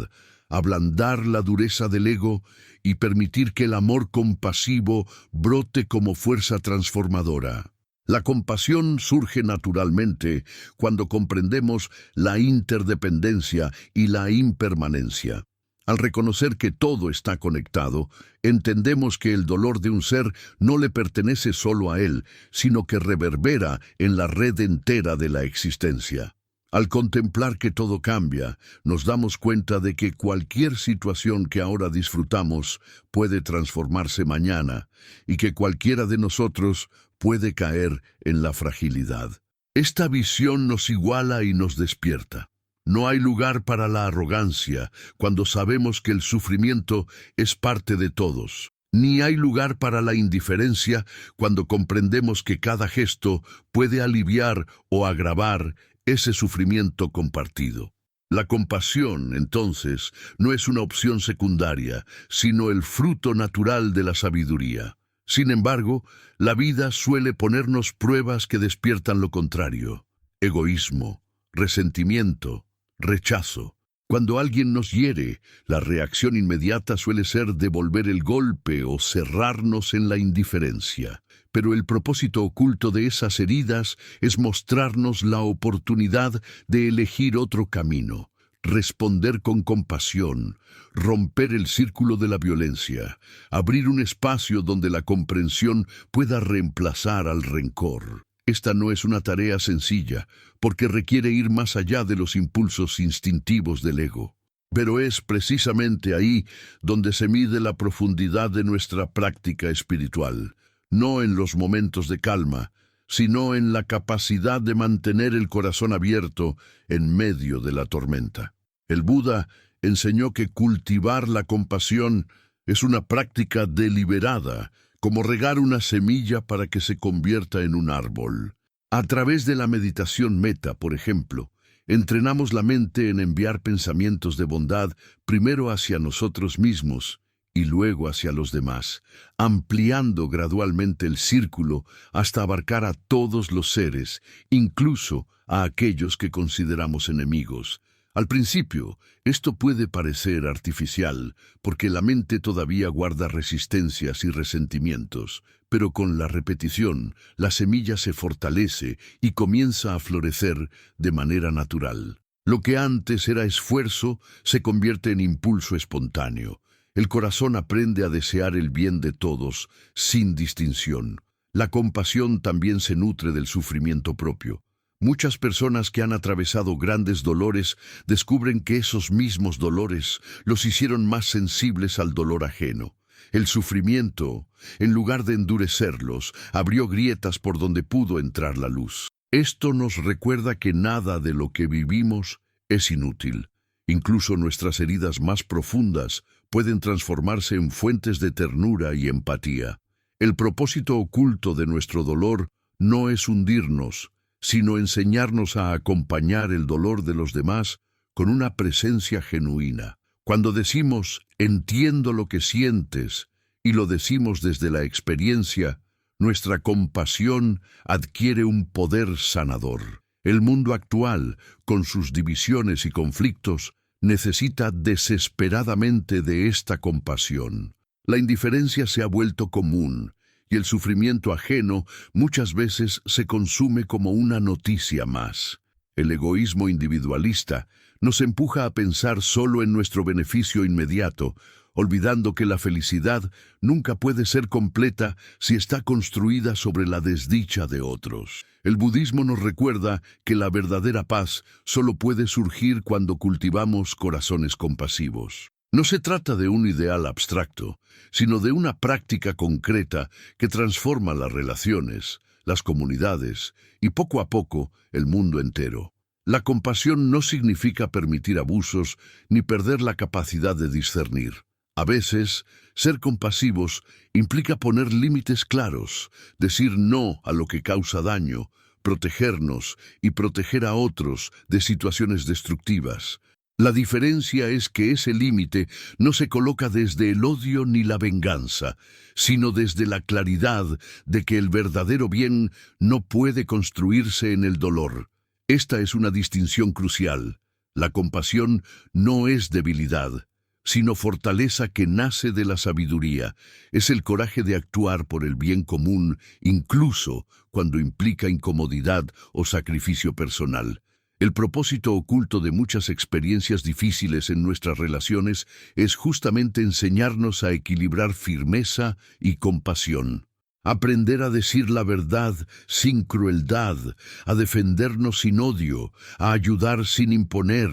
ablandar la dureza del ego y permitir que el amor compasivo brote como fuerza transformadora. La compasión surge naturalmente cuando comprendemos la interdependencia y la impermanencia. Al reconocer que todo está conectado, entendemos que el dolor de un ser no le pertenece solo a él, sino que reverbera en la red entera de la existencia. Al contemplar que todo cambia, nos damos cuenta de que cualquier situación que ahora disfrutamos puede transformarse mañana y que cualquiera de nosotros puede caer en la fragilidad. Esta visión nos iguala y nos despierta. No hay lugar para la arrogancia cuando sabemos que el sufrimiento es parte de todos. Ni hay lugar para la indiferencia cuando comprendemos que cada gesto puede aliviar o agravar ese sufrimiento compartido. La compasión, entonces, no es una opción secundaria, sino el fruto natural de la sabiduría. Sin embargo, la vida suele ponernos pruebas que despiertan lo contrario: egoísmo, resentimiento, rechazo. Cuando alguien nos hiere, la reacción inmediata suele ser devolver el golpe o cerrarnos en la indiferencia. Pero el propósito oculto de esas heridas es mostrarnos la oportunidad de elegir otro camino, responder con compasión, romper el círculo de la violencia, abrir un espacio donde la comprensión pueda reemplazar al rencor. Esta no es una tarea sencilla, porque requiere ir más allá de los impulsos instintivos del ego. Pero es precisamente ahí donde se mide la profundidad de nuestra práctica espiritual, no en los momentos de calma, sino en la capacidad de mantener el corazón abierto en medio de la tormenta. El Buda enseñó que cultivar la compasión es una práctica deliberada, como regar una semilla para que se convierta en un árbol. A través de la meditación meta, por ejemplo, entrenamos la mente en enviar pensamientos de bondad primero hacia nosotros mismos y luego hacia los demás, ampliando gradualmente el círculo hasta abarcar a todos los seres, incluso a aquellos que consideramos enemigos. Al principio, esto puede parecer artificial, porque la mente todavía guarda resistencias y resentimientos, pero con la repetición, la semilla se fortalece y comienza a florecer de manera natural. Lo que antes era esfuerzo se convierte en impulso espontáneo. El corazón aprende a desear el bien de todos, sin distinción. La compasión también se nutre del sufrimiento propio. Muchas personas que han atravesado grandes dolores descubren que esos mismos dolores los hicieron más sensibles al dolor ajeno. El sufrimiento, en lugar de endurecerlos, abrió grietas por donde pudo entrar la luz. Esto nos recuerda que nada de lo que vivimos es inútil. Incluso nuestras heridas más profundas pueden transformarse en fuentes de ternura y empatía. El propósito oculto de nuestro dolor no es hundirnos, sino enseñarnos a acompañar el dolor de los demás con una presencia genuina. Cuando decimos, entiendo lo que sientes, y lo decimos desde la experiencia, nuestra compasión adquiere un poder sanador. El mundo actual, con sus divisiones y conflictos, necesita desesperadamente de esta compasión. La indiferencia se ha vuelto común, y el sufrimiento ajeno muchas veces se consume como una noticia más. El egoísmo individualista nos empuja a pensar solo en nuestro beneficio inmediato, olvidando que la felicidad nunca puede ser completa si está construida sobre la desdicha de otros. El budismo nos recuerda que la verdadera paz solo puede surgir cuando cultivamos corazones compasivos. No se trata de un ideal abstracto, sino de una práctica concreta que transforma las relaciones, las comunidades y poco a poco el mundo entero. La compasión no significa permitir abusos ni perder la capacidad de discernir. A veces, ser compasivos implica poner límites claros, decir no a lo que causa daño, protegernos y proteger a otros de situaciones destructivas. La diferencia es que ese límite no se coloca desde el odio ni la venganza, sino desde la claridad de que el verdadero bien no puede construirse en el dolor. Esta es una distinción crucial. La compasión no es debilidad, sino fortaleza que nace de la sabiduría. Es el coraje de actuar por el bien común, incluso cuando implica incomodidad o sacrificio personal. El propósito oculto de muchas experiencias difíciles en nuestras relaciones es justamente enseñarnos a equilibrar firmeza y compasión. Aprender a decir la verdad sin crueldad, a defendernos sin odio, a ayudar sin imponer.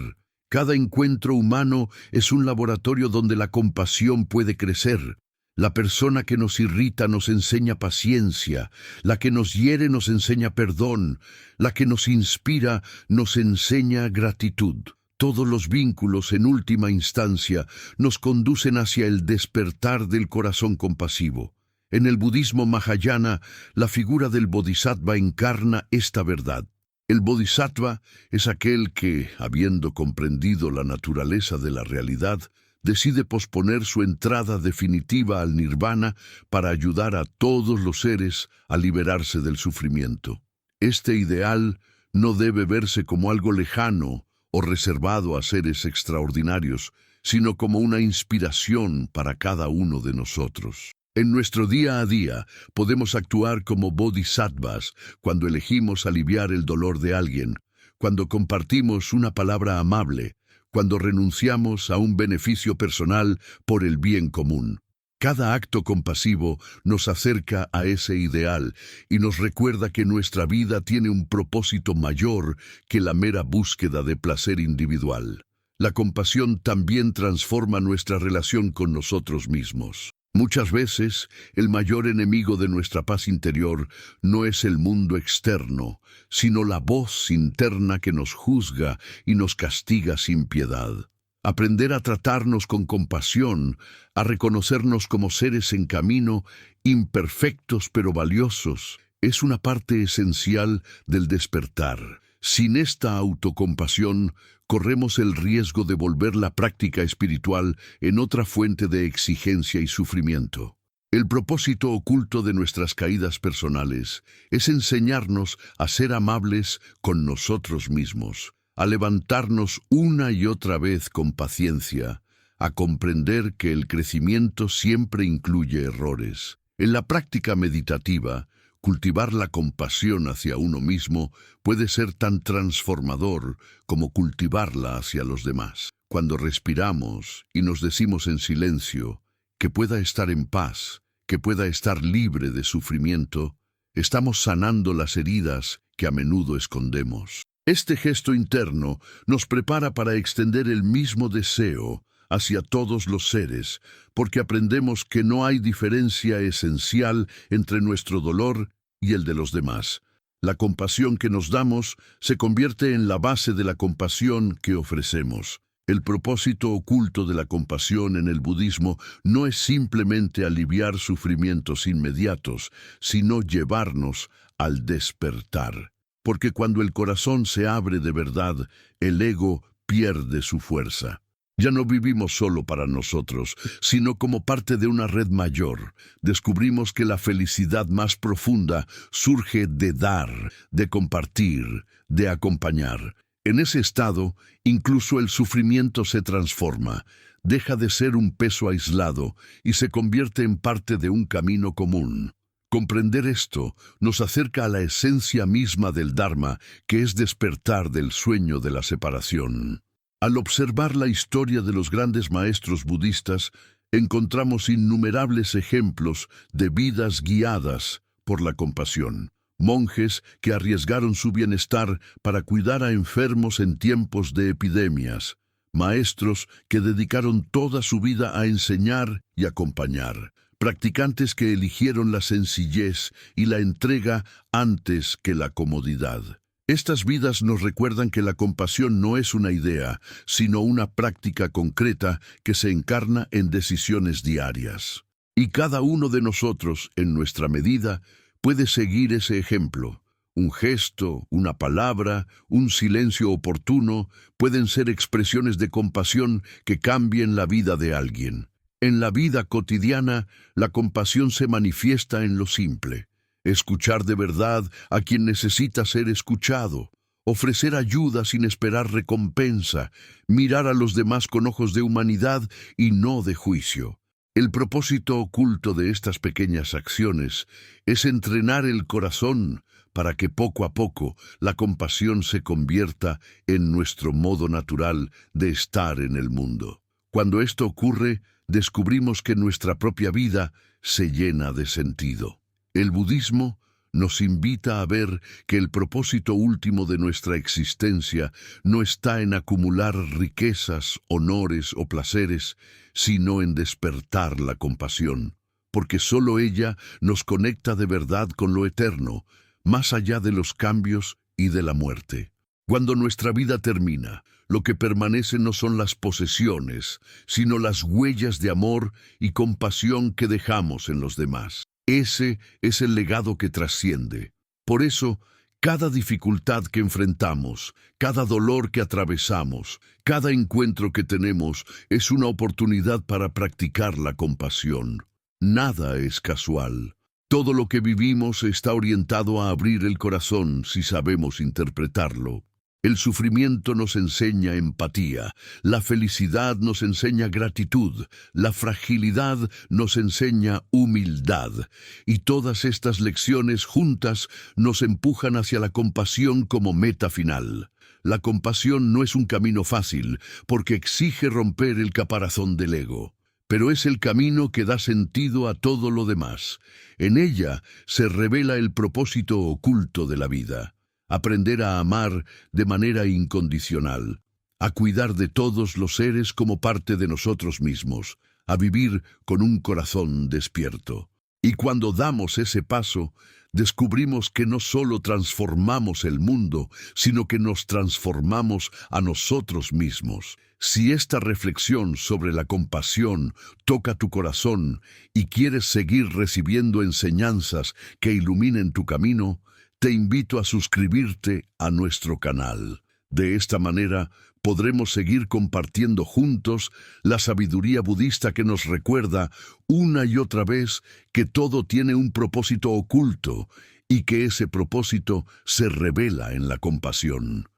Cada encuentro humano es un laboratorio donde la compasión puede crecer. La persona que nos irrita nos enseña paciencia, la que nos hiere nos enseña perdón, la que nos inspira nos enseña gratitud. Todos los vínculos, en última instancia, nos conducen hacia el despertar del corazón compasivo. En el budismo Mahayana, la figura del bodhisattva encarna esta verdad. El bodhisattva es aquel que, habiendo comprendido la naturaleza de la realidad, decide posponer su entrada definitiva al nirvana para ayudar a todos los seres a liberarse del sufrimiento. Este ideal no debe verse como algo lejano o reservado a seres extraordinarios, sino como una inspiración para cada uno de nosotros. En nuestro día a día podemos actuar como bodhisattvas cuando elegimos aliviar el dolor de alguien, cuando compartimos una palabra amable, cuando renunciamos a un beneficio personal por el bien común. Cada acto compasivo nos acerca a ese ideal y nos recuerda que nuestra vida tiene un propósito mayor que la mera búsqueda de placer individual. La compasión también transforma nuestra relación con nosotros mismos. Muchas veces, el mayor enemigo de nuestra paz interior no es el mundo externo, sino la voz interna que nos juzga y nos castiga sin piedad. Aprender a tratarnos con compasión, a reconocernos como seres en camino, imperfectos pero valiosos, es una parte esencial del despertar. Sin esta autocompasión, corremos el riesgo de volver la práctica espiritual en otra fuente de exigencia y sufrimiento. El propósito oculto de nuestras caídas personales es enseñarnos a ser amables con nosotros mismos, a levantarnos una y otra vez con paciencia, a comprender que el crecimiento siempre incluye errores. En la práctica meditativa, cultivar la compasión hacia uno mismo puede ser tan transformador como cultivarla hacia los demás. Cuando respiramos y nos decimos en silencio que pueda estar en paz, que pueda estar libre de sufrimiento, estamos sanando las heridas que a menudo escondemos. Este gesto interno nos prepara para extender el mismo deseo hacia todos los seres, porque aprendemos que no hay diferencia esencial entre nuestro dolor y el de los demás. La compasión que nos damos se convierte en la base de la compasión que ofrecemos. El propósito oculto de la compasión en el budismo no es simplemente aliviar sufrimientos inmediatos, sino llevarnos al despertar. Porque cuando el corazón se abre de verdad, el ego pierde su fuerza. Ya no vivimos solo para nosotros, sino como parte de una red mayor. Descubrimos que la felicidad más profunda surge de dar, de compartir, de acompañar. En ese estado, incluso el sufrimiento se transforma, deja de ser un peso aislado y se convierte en parte de un camino común. Comprender esto nos acerca a la esencia misma del Dharma, que es despertar del sueño de la separación. Al observar la historia de los grandes maestros budistas, encontramos innumerables ejemplos de vidas guiadas por la compasión. Monjes que arriesgaron su bienestar para cuidar a enfermos en tiempos de epidemias. Maestros que dedicaron toda su vida a enseñar y acompañar. Practicantes que eligieron la sencillez y la entrega antes que la comodidad. Estas vidas nos recuerdan que la compasión no es una idea, sino una práctica concreta que se encarna en decisiones diarias. Y cada uno de nosotros, en nuestra medida, puede seguir ese ejemplo. Un gesto, una palabra, un silencio oportuno pueden ser expresiones de compasión que cambien la vida de alguien. En la vida cotidiana, la compasión se manifiesta en lo simple. Escuchar de verdad a quien necesita ser escuchado, ofrecer ayuda sin esperar recompensa, mirar a los demás con ojos de humanidad y no de juicio. El propósito oculto de estas pequeñas acciones es entrenar el corazón para que poco a poco la compasión se convierta en nuestro modo natural de estar en el mundo. Cuando esto ocurre, descubrimos que nuestra propia vida se llena de sentido. El budismo nos invita a ver que el propósito último de nuestra existencia no está en acumular riquezas, honores o placeres, sino en despertar la compasión, porque solo ella nos conecta de verdad con lo eterno, más allá de los cambios y de la muerte. Cuando nuestra vida termina, lo que permanece no son las posesiones, sino las huellas de amor y compasión que dejamos en los demás. Ese es el legado que trasciende. Por eso, cada dificultad que enfrentamos, cada dolor que atravesamos, cada encuentro que tenemos es una oportunidad para practicar la compasión. Nada es casual. Todo lo que vivimos está orientado a abrir el corazón si sabemos interpretarlo. El sufrimiento nos enseña empatía, la felicidad nos enseña gratitud, la fragilidad nos enseña humildad, y todas estas lecciones juntas nos empujan hacia la compasión como meta final. La compasión no es un camino fácil, porque exige romper el caparazón del ego, pero es el camino que da sentido a todo lo demás. En ella se revela el propósito oculto de la vida. Aprender a amar de manera incondicional, a cuidar de todos los seres como parte de nosotros mismos, a vivir con un corazón despierto. Y cuando damos ese paso, descubrimos que no solo transformamos el mundo, sino que nos transformamos a nosotros mismos. Si esta reflexión sobre la compasión toca tu corazón y quieres seguir recibiendo enseñanzas que iluminen tu camino, te invito a suscribirte a nuestro canal. De esta manera podremos seguir compartiendo juntos la sabiduría budista que nos recuerda una y otra vez que todo tiene un propósito oculto y que ese propósito se revela en la compasión.